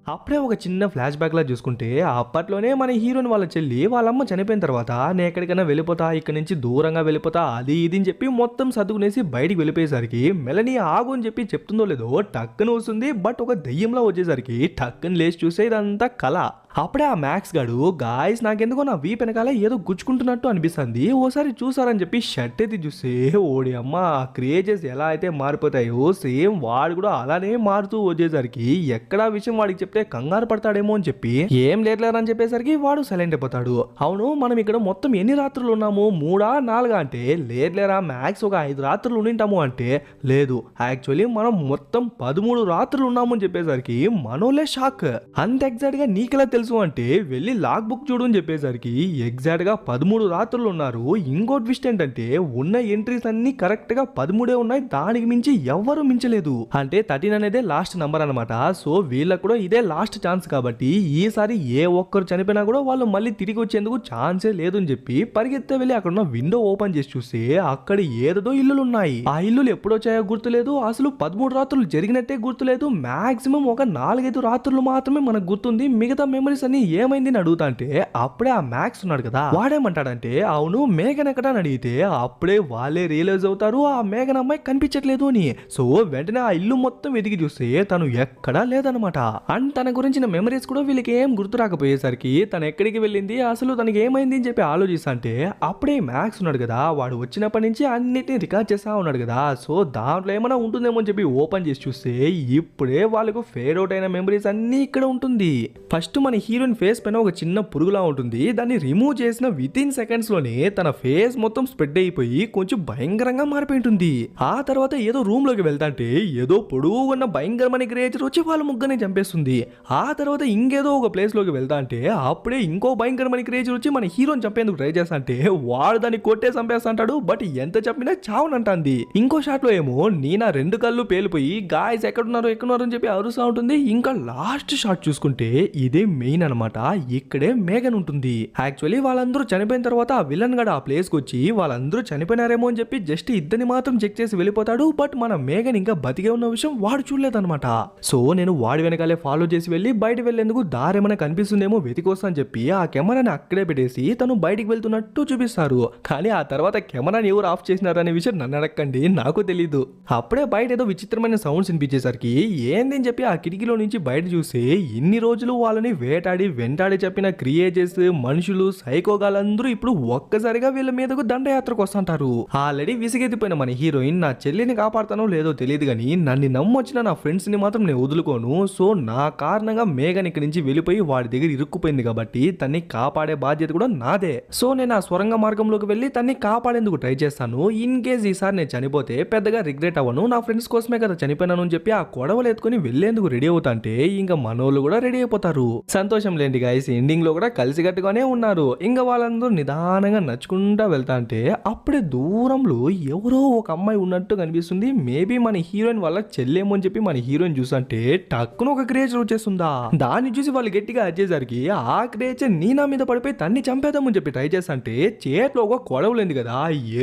అప్పుడే ఒక చిన్న ఫ్లాష్ బ్యాక్ లా చూసుకుంటే అప్పట్లోనే మన హీరోయిన్ వాళ్ళ చెల్లి వాళ్ళమ్మ చనిపోయిన తర్వాత నేను ఎక్కడికైనా వెళ్ళిపోతా, ఇక్కడ నుంచి దూరంగా వెళ్ళిపోతా, అది ఇది అని చెప్పి మొత్తం సర్దుకునేసి బయటికి వెళ్ళిపోయేసరికి మెలని ఆగు అని చెప్పి చెప్తుందో లేదో టక్కున వస్తుంది. బట్ ఒక దెయ్యంలా వచ్చేసరికి టక్కున లేచి చూస్తే ఇదంతా కళ. అప్పుడే ఆ మ్యాక్స్ గాడు గాయస్ నాకెందుకో నా వీప్ వెనకాల ఏదో గుచ్చుకుంటున్నట్టు అనిపిస్తుంది, ఓసారి చూసారని చెప్పి షర్ట్ ఎత్తి చూస్తే ఓడి అమ్మ క్రియేచర్స్ ఎలా అయితే మారిపోతాయో సేమ్ వాడు కూడా అలానే మారుతూ వచ్చేసరికి ఎక్కడా విషయం వాడికి చెప్తే కంగారు పడతాడేమో అని చెప్పి ఏం లేట్లేరని చెప్పేసరికి వాడు సైలెంట్ అయిపోతాడు. అవును మనం ఇక్కడ మొత్తం ఎన్ని రాత్రులు ఉన్నాము, 3 4 అంటే లేట్లేరా మ్యాక్స్ ఒక 5 రాత్రులు ఉండింటాము అంటే లేదు యాక్చువల్లీ మనం మొత్తం 13 రాత్రులు ఉన్నాము అని చెప్పేసరికి మనోలే షాక్. అంత ఎగ్జాక్ట్ గా నీకెలా తెలుసు అంటే వెళ్ళి లాగ్ బుక్ చూడు అని చెప్పేసరికి ఎగ్జాక్ట్ గా 13 రాత్రులు ఉన్నారు. ఇంకో ట్విస్ట్ ఏంటంటే ఉన్న ఎంట్రీస్ అన్ని కరెక్ట్ గా 13 ఉన్నాయి, దానికి మించి ఎవ్వరు మించలేదు. అంటే 13 అనేదే లాస్ట్ నంబర్ అనమాట. సో వీళ్ళకు కూడా ఇదే లాస్ట్ ఛాన్స్ కాబట్టి ఈసారి ఏ ఒక్కరు చనిపోయినా కూడా వాళ్ళు మళ్ళీ తిరిగి వచ్చేందుకు ఛాన్సే లేదు అని చెప్పి పరిగెత్తే వెళ్ళి అక్కడ ఉన్న విండో ఓపెన్ చేసి చూస్తే అక్కడ ఏదో ఇల్లులు ఉన్నాయి. ఆ ఇల్లులు ఎప్పుడొచ్చాయో గుర్తులేదు, అసలు 13 రాత్రులు జరిగినట్టే గుర్తులేదు. మాక్సిమం ఒక 4-5 రాత్రులు మాత్రమే మనకు గుర్తుంది, మిగతా మెమరీస్ అని ఏమైంది అని అడుగుతా అంటే అప్పుడే ఆ మ్యాక్స్ ఉన్నాడు కదా వాడేమంటాడంటే అవును మేఘన్ ఎక్కడ అని అడిగితే అప్పుడే వాళ్ళే రియలైజ్ అవుతారు ఆ మేఘన్ అమ్మాయి కనిపించట్లేదు అని. సో వెంటనే ఆ ఇల్లు మొత్తం వెతికి చూస్తే తను ఎక్కడా లేదనమాట. అండ్ తన గురించిన మెమరీస్ కూడా వీళ్ళకి ఏం గుర్తు రాకపోయేసరికి తను ఎక్కడికి వెళ్ళింది, అసలు తనకి ఏమైంది అని చెప్పి ఆలోచిస్తా అంటే అప్పుడే మ్యాక్స్ ఉన్నాడు కదా వాడు వచ్చినప్పటి నుంచి అన్నిటిని రికార్డ్ చేస్తా ఉన్నాడు కదా. సో దాంట్లో ఏమైనా ఉంటుందేమో అని చెప్పి ఓపెన్ చేసి చూస్తే ఇప్పుడే వాళ్ళకు ఫేడ్ అవుట్ అయిన మెమరీస్ అన్ని ఇక్కడ ఉంటుంది. ఫస్ట్ మన హీరోయిన్ ఫేస్ పైన ఒక చిన్న పురుగులా ఉంటుంది, దాన్ని రిమూవ్ చేసిన విత్ ఇన్ సెకండ్స్ లోనే తన ఫేస్ మొత్తం స్ప్రెడ్ అయిపోయి కొంచెం భయంకరంగా మారిపోయి ఉంటుంది. ఆ తర్వాత ఏదో రూమ్ లోకి వెళ్తాంటే ఏదో పొడుగు ఉన్న భయంకరమైన క్రియేచర్ వచ్చి వాళ్ళ ముగ్గురిని చంపేస్తుంది. ఆ తర్వాత ఇంకేదో ఒక ప్లేస్ లోకి వెళ్తా అంటే అప్పుడే ఇంకో భయంకరమైన క్రియేచర్ వచ్చి మన హీరోని చంపేందుకు ట్రై చేస్తా అంటే వాడు దాన్ని కొట్టే చంపేస్తాంటాడు. బట్ ఎంత చంపినా చావునంటుంది. ఇంకో షాట్ లో ఏమో నీనా 2 కళ్ళు పేలిపోయి గాయస్ ఎక్కడున్నారు అని చెప్పి అరుస్తూ ఉంటుంది. ఇంకా లాస్ట్ షాట్ చూసుకుంటే ఇదే మెయిన్ అనమాట. ఇక్కడే మేఘన్ ఉంటుంది. యాక్చువల్లీ వాళ్ళందరూ చనిపోయిన తర్వాత ఆ విలన్ గడ ఆ ప్లేస్ కి వచ్చి వాళ్ళందరూ చనిపోయినారేమో అని చెప్పి జస్ట్ ఇద్దరిని మాత్రం చెక్ చేసి వెళ్ళిపోతాడు. బట్ మన మేఘన్ ఇంకా బతికే ఉన్న విషయం వాడు చూడలేదన్నమాట. సో నేను వాడి వెనకాలే ఫాలో చేసి వెళ్ళి బయట వెళ్లేందుకు దారేమైనా కనిపిస్తుందేమో వెతికొస్తా అని చెప్పి ఆ కెమెరాని అక్కడే పెట్టేసి తను బయటికి వెళ్తున్నట్టు చూపిస్తారు. కానీ ఆ తర్వాత కెమెరాని ఎవరు ఆఫ్ చేసినారనే విషయం నన్ను అడగండి, నాకు తెలీదు. అప్పుడే బయట ఏదో విచిత్రమైన సౌండ్స్ వినిపించేసరికి ఏందని చెప్పి ఆ కిటికీలో నుంచి బయట చూసి ఇన్ని రోజులు వాళ్ళని వేటాడి వెంటాడి చెప్పిన క్రియేచర్స్ మనుషులు సైకోగాలందరూ ఇప్పుడు ఒక్కసారిగా వీళ్ళ మీదకు దండయాత్రకు వస్తుంటారు. ఆల్రెడీ విసిగెత్తిపోయిన మన హీరోయిన్ నా చెల్లిని కాపాడుతానో లేదో తెలియదు కానీ నన్ను నమ్మొచ్చిన నా ఫ్రెండ్స్ ని మాత్రం నేను వదులుకోను. సో నా కారణంగా మేఘన్ ఇక్కడి నుంచి వెళ్ళిపోయి వాడి దగ్గర ఇరుక్కుపోయింది కాబట్టి తన్ని కాపాడే బాధ్యత కూడా నాదే. సో నేను ఆ స్వరంగ మార్గంలోకి వెళ్ళి తన్ని కాపాడేందుకు ట్రై చేస్తాను. ఇన్ కేస్ ఈసారి నేను చనిపోతే పెద్దగా రిగ్రెట్ అవ్వను, నా ఫ్రెండ్స్ కోసమే కదా చనిపోయినాను అని చెప్పి ఆ కొడవలు ఎత్తుకొని వెళ్లేందుకు రెడీ అవుతా అంటే ఇంకా మనోళ్ళు కూడా రెడీ అయిపోతారు. సంతోషం లేండి గైస్, ఎండింగ్ లో కూడా కలిసికట్టుగానే ఉన్నారు. ఇంకా వాళ్ళందరూ నిదానంగా నడుచుకుంటా వెళ్తా అంటే అప్పుడే దూరంలో ఎవరో ఒక అమ్మాయి ఉన్నట్టు కనిపిస్తుంది. మేబీ మన హీరోయిన్ వాళ్ళ చెల్లేమో అని చెప్పి మన హీరోయిన్ చూసంటే టక్కున ఒక క్రియేచర్ వచ్చేస్తుందా. దాన్ని చూసి వాళ్ళు గట్టిగా అరిచేసరికి ఆ క్రియేచర్ నీనా మీద పడిపోయి తన్ని చంపేద్దామని చెప్పి ట్రై చేస్తంటే చేతిలో ఒక కొడవలేదు కదా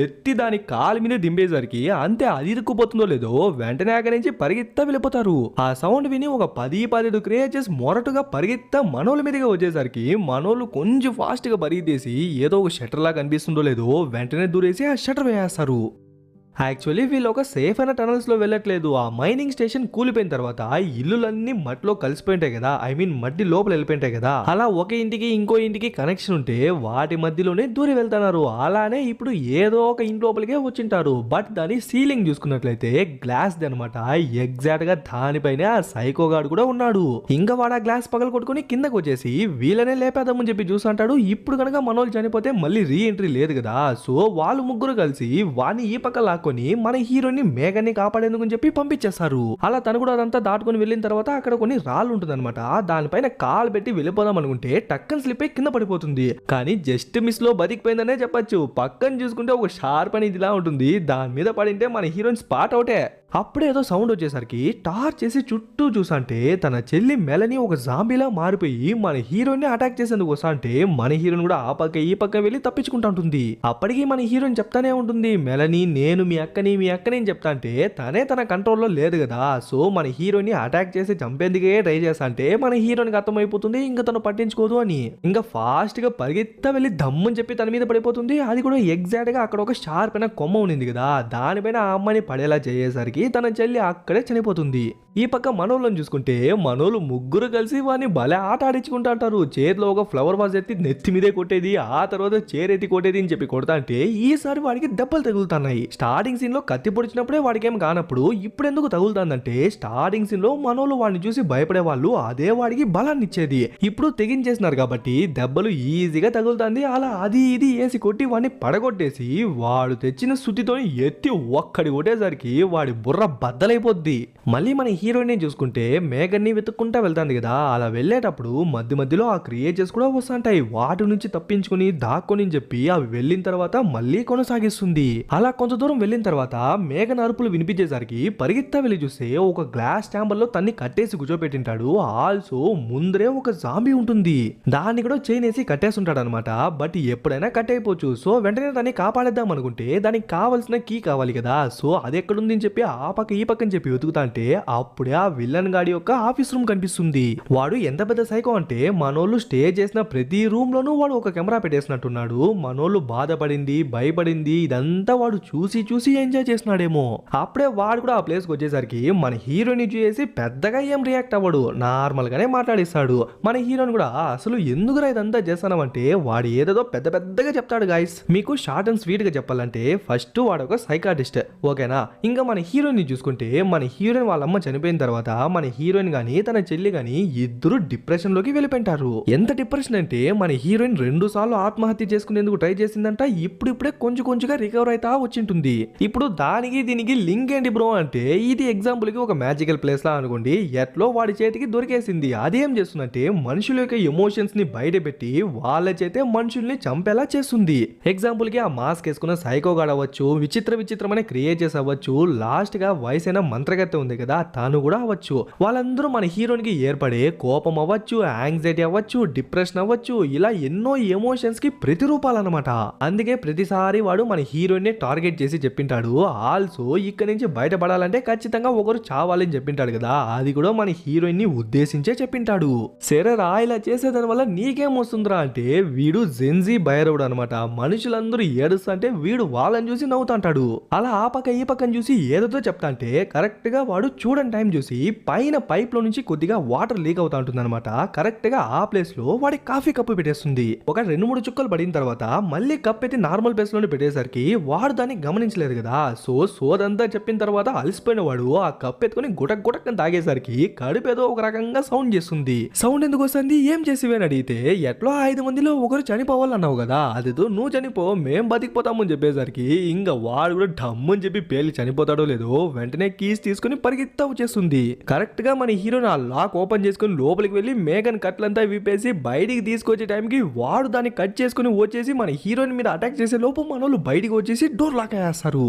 ఎత్తి దాని కాలు మీద దింపేసరికి అంతే అది ఇరుక్కుపోతుందో లేదో వెంటనే అక్కడి నుంచి పరిగెత్తా వెళ్ళిపోతారు. ఆ సౌండ్ విని ఒక 10-15 క్రియేచర్స్ మొరటుగా పరిగెత్తా మనోళ్ళ మీదుగా వచ్చేసరికి మనోళ్ళు కొంచెం ఫాస్ట్ గా పరిగెత్తేసి ఏదో ఒక షట్టర్ లా కనిపిస్తుందో లేదో వెంటనే దూరేసి ఆ షట్టర్ వేసేస్తారు. యాక్చువల్లీ వీళ్ళు ఒక సేఫ్ అయిన టనల్స్ లో వెళ్ళట్లేదు. ఆ మైనింగ్ స్టేషన్ కూలిపోయిన తర్వాత ఇల్లులన్నీ మట్టిలో కలిసిపోయింటాయి కదా, ఐ మీన్ మట్టి లోపల వెళ్ళిపోయింటాయి కదా, అలా ఒక ఇంటికి ఇంకో ఇంటికి కనెక్షన్ ఉంటే వాటి మధ్యలోనే దూరి వెళ్తున్నారు. అలానే ఇప్పుడు ఏదో ఒక ఇంటి లోపలికే వచ్చింటారు. బట్ దాని సీలింగ్ చూసుకున్నట్లయితే గ్లాస్ ది అనమాట. ఎగ్జాక్ట్ గా దానిపైన ఆ సైకో గాడు కూడా ఉన్నాడు. ఇంకా వాడు ఆ గ్లాస్ పగల కొట్టుకుని కిందకు వచ్చేసి వీళ్ళనే లేపేద్దామని చెప్పి చూస్తుంటాడు. ఇప్పుడు కనుక మనోళ్ళు చనిపోతే మళ్ళీ రీ ఎంట్రీ లేదు కదా, సో వాళ్ళు ముగ్గురు కలిసి వాడిని ఈ పక్క లాక్కొని మన హీరోని మేఘన్ని కాపాడేందుకు చెప్పి పంపించేస్తారు. అలా తను కూడా అదంతా దాటుకొని వెళ్ళిన తర్వాత అక్కడ కొన్ని రాళ్ళు ఉంటుంది అనమాట. దానిపైన కాలు పెట్టి వెళ్ళిపోదాం అనుకుంటే టక్కన్ స్లిప్ అయి కింద పడిపోతుంది. కానీ జస్ట్ మిస్ లో బతికిపోయిందనే చెప్పొచ్చు. పక్కన చూసుకుంటే ఒక షార్ప్ అనేది ఇలా ఉంటుంది, దాని మీద పడింటే మన హీరోయిన్ స్పాట్ అవుటే. అప్పుడే ఏదో సౌండ్ వచ్చేసరికి టార్చ్ చేసి చుట్టూ చూసంటే తన చెల్లి మెలని ఒక జాంబీలా మారిపోయి మన హీరోయిన్ అటాక్ చేసేందుకు వస్తాంటే మన హీరోయిన్ కూడా ఆ పక్క ఈ పక్క వెళ్ళి తప్పించుకుంటా ఉంటుంది. అప్పటికి మన హీరోయిన్ చెప్తానే ఉంటుంది, మెలని నేను మీ అక్కని అని చెప్తా అంటే తనే తన కంట్రోల్లో లేదు కదా, సో మన హీరోయిన్ అటాక్ చేసి చంపేందుకే ట్రై చేస్తా అంటే మన హీరోయిన్కి అర్థమైపోతుంది ఇంకా తను పట్టించుకోదు అని. ఇంకా ఫాస్ట్ గా పరిగెత్తా వెళ్ళి దమ్మని చెప్పి తన మీద పడిపోతుంది. అది కూడా ఎగ్జాక్ట్ గా అక్కడ ఒక షార్ప్ అయిన కొమ్మ ఉంది కదా, దానిపైన ఆ అమ్మాయిని పడేలా చేసేసరికి తన చెల్లి అక్కడే చనిపోతుంది. ఈ పక్క మనోళ్ళని చూసుకుంటే మనోళ్ళు ముగ్గురు కలిసి వాడిని భలే ఆట ఆడించుకుంటా అంటారు. చేతిలో ఒక ఫ్లవర్ వాజ్ ఎత్తి నెత్తి మీదే కొట్టేది, ఆ తర్వాత చేరెత్తి కొట్టేది అని చెప్పి కొడతా అంటే ఈసారి వాడికి దెబ్బలు తగులుతున్నాయి. స్టార్టింగ్ సీన్ లో కత్తి పొడిచినప్పుడే వాడికి ఏం కానప్పుడు ఇప్పుడు ఎందుకు తగులుతుందంటే స్టార్టింగ్ సీన్ లో మనోళ్ళు వాడిని చూసి భయపడే వాళ్ళు అదే వాడికి బలాన్ని ఇచ్చేది. ఇప్పుడు తెగించేసినారు కాబట్టి దెబ్బలు ఈజీగా తగులుతుంది. అలా అది ఇది వేసి కొట్టి వాడిని పడగొట్టేసి వాడు తెచ్చిన సుత్తితో ఎత్తి ఒక్కడి కొట్టేసరికి వాడి బుర్ర బద్దలైపోద్ది. మళ్ళీ మన హీరోయిన్ చూసుకుంటే మేఘన్ని వెతుక్కుంటా వెళ్తాంది కదా, అలా వెళ్ళేటప్పుడు మధ్య మధ్యలో ఆ క్రియేచర్స్ కూడా వస్తుంటాయి. వాటి నుంచి తప్పించుకుని దాక్కొని చెప్పి అవి వెళ్ళిన తర్వాత మళ్ళీ కొనసాగిస్తుంది. అలా కొంత దూరం వెళ్ళిన తర్వాత మేఘన్ అరుపులు వినిపించేసరికి పరిగెత్తా వెళ్ళి చూస్తే ఒక గ్లాస్ ఛాంబర్ లో తన్ని కట్టేసి కూర్చోపెట్టింటాడు. ఆల్సో ముందరే ఒక జాంబీ ఉంటుంది, దాన్ని కూడా చైన్ వేసి కట్టేసి ఉంటాడు అనమాట. బట్ ఎప్పుడైనా కట్ అయిపోవచ్చు, సో వెంటనే దాన్ని కాపాడేద్దాం అనుకుంటే దానికి కావాల్సిన కీ కావాలి కదా, సో అది ఎక్కడుంది అని చెప్పి ఆ పక్క ఈ పక్కని చెప్పి వెతుకుతా అంటే అప్పుడే ఆ విల్లన్ గాడి యొక్క ఆఫీస్ రూమ్ కనిపిస్తుంది. వాడు ఎంత పెద్ద సైకో అంటే మనోళ్ళు స్టే చేసిన ప్రతి రూమ్ లోనూ వాడు ఒక కెమెరా పెట్టేసినట్టున్నాడు. మనోళ్ళు బాధపడింది భయపడింది ఇదంతా వాడు చూసి చూసి ఎంజాయ్ చేస్తున్నాడేమో. అప్పుడే వాడు కూడా ఆ ప్లేస్ కి వచ్చేసరికి మన హీరోని చూసి పెద్దగా ఏం రియాక్ట్ అవ్వడు, నార్మల్ గానే మాట్లాడిస్తాడు. మన హీరోని కూడా అసలు ఎందుకురా ఇదంతా చేస్తానంటే వాడు ఏదో పెద్ద పెద్దగా చెప్తాడు. గాయస్ మీకు షార్ట్ అండ్ స్వీట్ గా చెప్పాలంటే ఫస్ట్ వాడు ఒక సైకాటిస్ట్, ఓకేనా. ఇంకా మన హీరోయిన్ చూసుకుంటే మన హీరోయిన్ వాళ్ళ అమ్మ చనిపోయిన తర్వాత మన హీరోయిన్ గాని తన చెల్లి గాని ఇద్దరు డిప్రెషన్ లోకి వెళ్ళిపోయింటారు. ఎంత డిప్రెషన్ అంటే మన హీరోయిన్ 2 సార్లు ఆత్మహత్య చేసుకునేందుకు ట్రై చేసిందంట. ఇప్పుడిప్పుడే కొంచెం కొంచెంగా రికవర్ అవుతా వచ్చింటుంది. ఇప్పుడు దానికి దీనికి లింక్ ఏంటి బ్రో అంటే ఇది ఎగ్జాంపుల్ కి ఒక మ్యాజికల్ ప్లేస్ లా అనుకోండి. ఎట్లో వాడి చేతికి దొరికేసింది. అదేం చేస్తుందంటే మనుషుల యొక్క ఎమోషన్స్ ని బయట పెట్టి వాళ్ళ చేతే మనుషుల్ని చంపేలా చేస్తుంది. ఎగ్జాంపుల్ కి ఆ మాస్క్ వేసుకున్న సైకో గాడ్ అవ్వచ్చు, విచిత్రమైన క్రియేచర్స్ అవ్వచ్చు, లాస్ట్ గా వయసైన మంత్రగత్తె ఉంది కదా తాను కూడా అవ్వచ్చు. వాళ్ళందరూ మన హీరోయిన్ కి ఏర్పడే కోపం అవ్వచ్చు, యాంగ్జైటీ అవ్వచ్చు, డిప్రెషన్ అవ్వచ్చు, ఇలా ఎన్నో ఎమోషన్స్ కి ప్రతిరూపాలన్నమాట. అందుకే ప్రతిసారి వాడు మన హీరోయిన్ ని టార్గెట్ చేసి చెప్పింటాడు. ఆల్సో ఇక్కడ నుంచి బయటపడాలంటే ఖచ్చితంగా ఒకరు చావాలని చెప్పింటాడు కదా, అది కూడా మన హీరోయిన్ ని ఉద్దేశించే చెప్పింటాడు. సరేరా ఇలా చేసేదాని వల్ల నీకేం వస్తుందిరా అంటే వీడు జెన్జీ భైరవుడు అనమాట. మనుషులందరూ ఏడుస్తుంటే వీడు వాళ్ళని చూసి నవ్వుతాంటాడు. అలా ఆ పక్క ఈ పక్కన చూసి ఏదో చెప్తా అంటే కరెక్ట్ గా వాడు చూడని టైం చూసి పైన పైప్ లో నుంచి కొద్దిగా వాటర్ లీక్ అవుతా ఉంటుంది అనమాట. కరెక్ట్ గా ఆ ప్లేస్ లో వాడి కాఫీ కప్పు పెట్టేస్తుంది. ఒక 2-3 చుక్కలు పడిన తర్వాత మళ్ళీ కప్ ఎత్తి నార్మల్ ప్లేస్ లోనే పెట్టేసరికి వాడు దాన్ని గమనించలేదు కదా, సో సోదంతా చెప్పిన తర్వాత అలసిపోయిన వాడు ఆ కప్ ఎత్తుకొని గుటక్ గుటక్ తాగేసరికి కడుపు ఏదో ఒక రకంగా సౌండ్ చేస్తుంది. సౌండ్ ఎందుకు వస్తుంది ఏం చేసివని అడిగితే ఎట్లో 5 మందిలో ఒకరు చనిపోవాలన్నావు కదా, అదేదో నువ్వు చనిపో మేం బతికిపోతామని చెప్పేసరికి ఇంకా వాడు కూడా డమ్మని చెప్పి పేలి చనిపోతాడో లేదో వెంటనే కీస్ తీసుకుని పరిగెత్తా వచ్చేస్తుంది. కరెక్ట్ గా మన హీరోని ఆ లాక్ ఓపెన్ చేసుకుని లోపలికి వెళ్ళి మేఘన్ కట్లంతా విప్పేసి బయటికి తీసుకొచ్చే టైంకి వాడు దాన్ని కట్ చేసుకుని వచ్చేసి మన హీరోయిన్ మీద అటాక్ చేసే లోపు మనోళ్ళు బయటికి వచ్చేసి డోర్ లాక్ అయ్యేస్తారు.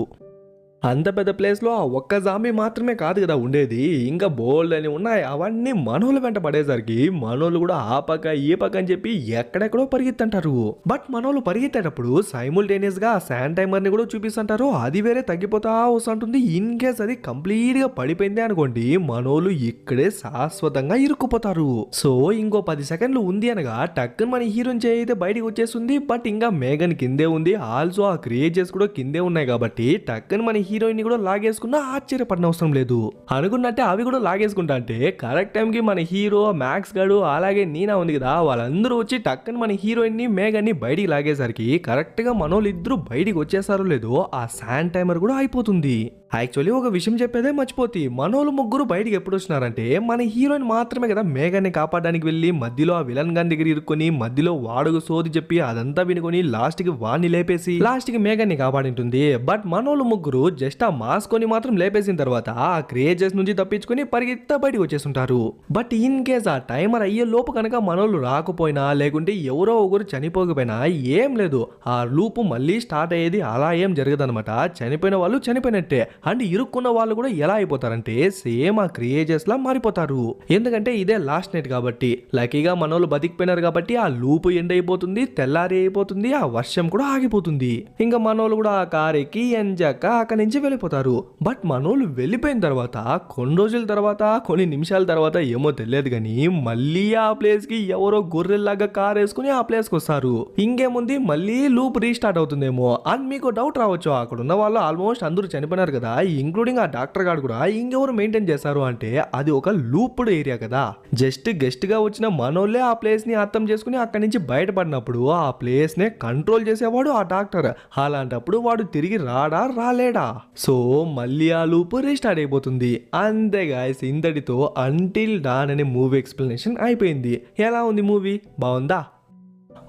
అంత పెద్ద ప్లేస్లో ఆ ఒక్క జాంబీ మాత్రమే కాదు కదా ఉండేది, ఇంకా బోల్డ్ అని ఉన్నాయి. అవన్నీ మనోళ్ళ వెంట పడేసరికి మనోళ్ళు కూడా ఆ పక్క ఈ పక్క అని చెప్పి ఎక్కడెక్కడో పరిగెత్తంటారు. బట్ మనోళ్ళు పరిగెత్తేటప్పుడు సైముల్టేనియస్ గా శాండ్ టైమర్ ని కూడా చూపిస్తుంటారు. అది వేరే తగ్గిపోతా వస్తుంటుంది. ఇన్ కేస్ అది కంప్లీట్ గా పడిపోయింది అనుకోండి మనోళ్ళు ఇక్కడే శాశ్వతంగా ఇరుక్కుపోతారు. సో ఇంకో 10 సెకండ్లు ఉంది అనగా టక్కున మన హీరోయిన్ చేయి అయితే బయటికి వచ్చేస్తుంది. బట్ ఇంకా మేఘన్ కిందే ఉంది. ఆల్సో ఆ క్రియేచర్స్ కూడా కిందే ఉన్నాయి కాబట్టి టక్కున మన హీరోయిన్ ని కూడా లాగేసుకున్నా ఆశ్చర్యపడిన అవసరం లేదు. అనుకున్నట్టే అవి కూడా లాగేసుకుంటా అంటే కరెక్ట్ టైం కి మన హీరో మ్యాక్స్ గాడు అలాగే నీనా ఉంది కదా, వాళ్ళందరూ వచ్చి టక్కని మన హీరోయిన్ ని మేఘన్ ని బయటికి లాగేసరికి కరెక్ట్ గా మనోళ్ళు ఇద్దరు బయటికి వచ్చేసారో లేదో ఆ శాండ్ టైమర్ కూడా అయిపోతుంది. యాక్చువల్లీ ఒక విషయం చెప్పేదే మర్చిపోతే మనోళ్ళు ముగ్గురు బయటికి ఎప్పుడు వచ్చినారంటే మన హీరోయిన్ మాత్రమే కదా మేఘన్ని కాపాడడానికి వెళ్ళి మధ్యలో ఆ విలన్ గాన్ దగ్గర ఇరుక్కొని మధ్యలో వాడుగు సోది చెప్పి అదంతా వినుకొని లాస్ట్ కి వాడిని లేపేసి లాస్ట్ కి మేఘన్ని కాపాడింటుంది. బట్ మనోళ్ళు ముగ్గురు జస్ట్ ఆ మాస్క్ కొని మాత్రం లేపేసిన తర్వాత ఆ క్రియేచర్స్ నుంచి తప్పించుకొని పరిగెత్తా బయటకు వచ్చేస్తుంటారు. బట్ ఇన్ కేస్ ఆ టైమర్ అయ్యే లోపు కనుక మనోళ్ళు రాకపోయినా లేకుంటే ఎవరో ఒకరు చనిపోకపోయినా ఏం లేదు, ఆ లూపు మళ్ళీ స్టార్ట్ అయ్యేది. అలా ఏం జరగదనమాట. చనిపోయిన వాళ్ళు చనిపోయినట్టే అండ్ ఇరుక్కున్న వాళ్ళు కూడా ఎలా అయిపోతారంటే సేమ్ ఆ క్రియేచర్స్ లా మారిపోతారు. ఎందుకంటే ఇదే లాస్ట్ నైట్ కాబట్టి లక్కీగా మనోళ్ళు బతికిపోయినారు కాబట్టి ఆ లూపు ఎండ్ అయిపోతుంది, తెల్లారి అయిపోతుంది, ఆ వర్షం కూడా ఆగిపోతుంది. ఇంకా మనోళ్ళు కూడా ఆ కార్ ఎక్కి ఎంజాక అక్కడి నుంచి వెళ్ళిపోతారు. బట్ మనోళ్ళు వెళ్ళిపోయిన తర్వాత కొన్ని రోజుల తర్వాత కొన్ని నిమిషాల తర్వాత ఏమో తెలియదు కానీ మళ్ళీ ఆ ప్లేస్ కి ఎవరో గొర్రెల్లాగా కార్ వేసుకుని ఆ ప్లేస్ కి వస్తారు. ఇంకేముంది మళ్ళీ లూప్ రీస్టార్ట్ అవుతుందేమో అని మీకు డౌట్ రావచ్చు. అక్కడ ఉన్న వాళ్ళు ఆల్మోస్ట్ అందరూ చనిపోయినారు కదా, ఇంక్లూడింగ్ ఆ డాక్టర్ గారు కూడా. ఇంకెవరు మెయింటైన్ చేస్తారు అంటే అది ఒక లూప్డ్ ఏరియా కదా. జస్ట్ గెస్ట్ గా వచ్చిన మనోళ్ళే ఆ ప్లేస్ ని అర్థం చేసుకుని అక్కడి నుంచి బయటపడినప్పుడు ఆ ప్లేస్ నే కంట్రోల్ చేసేవాడు ఆ డాక్టర్. అలాంటప్పుడు వాడు తిరిగి రాడా రాలేడా? సో మళ్ళీ ఆ లూప్ రీస్టార్ట్ అయిపోతుంది. అంతే గాయ్స్, ఇంతటితో అంటిల్ డాన్ అనే మూవీ ఎక్స్ప్లెనేషన్ అయిపోయింది. ఎలా ఉంది మూవీ? బాగుందా?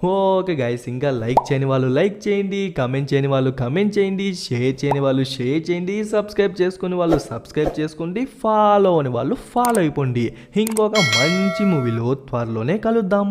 ఓకే గైస్, ఇంకా లైక్ చేయని వాళ్ళు లైక్ చేయండి, కమెంట్ చేయని వాళ్ళు కమెంట్ చేయండి, షేర్ చేయని వాళ్ళు షేర్ చేయండి, సబ్స్క్రైబ్ చేసుకుని వాళ్ళు సబ్స్క్రైబ్ చేసుకోండి, ఫాలో అని వాళ్ళు ఫాలో అయిపోండి. ఇంకొక మంచి మూవీలో త్వరలోనే కలుద్దాం.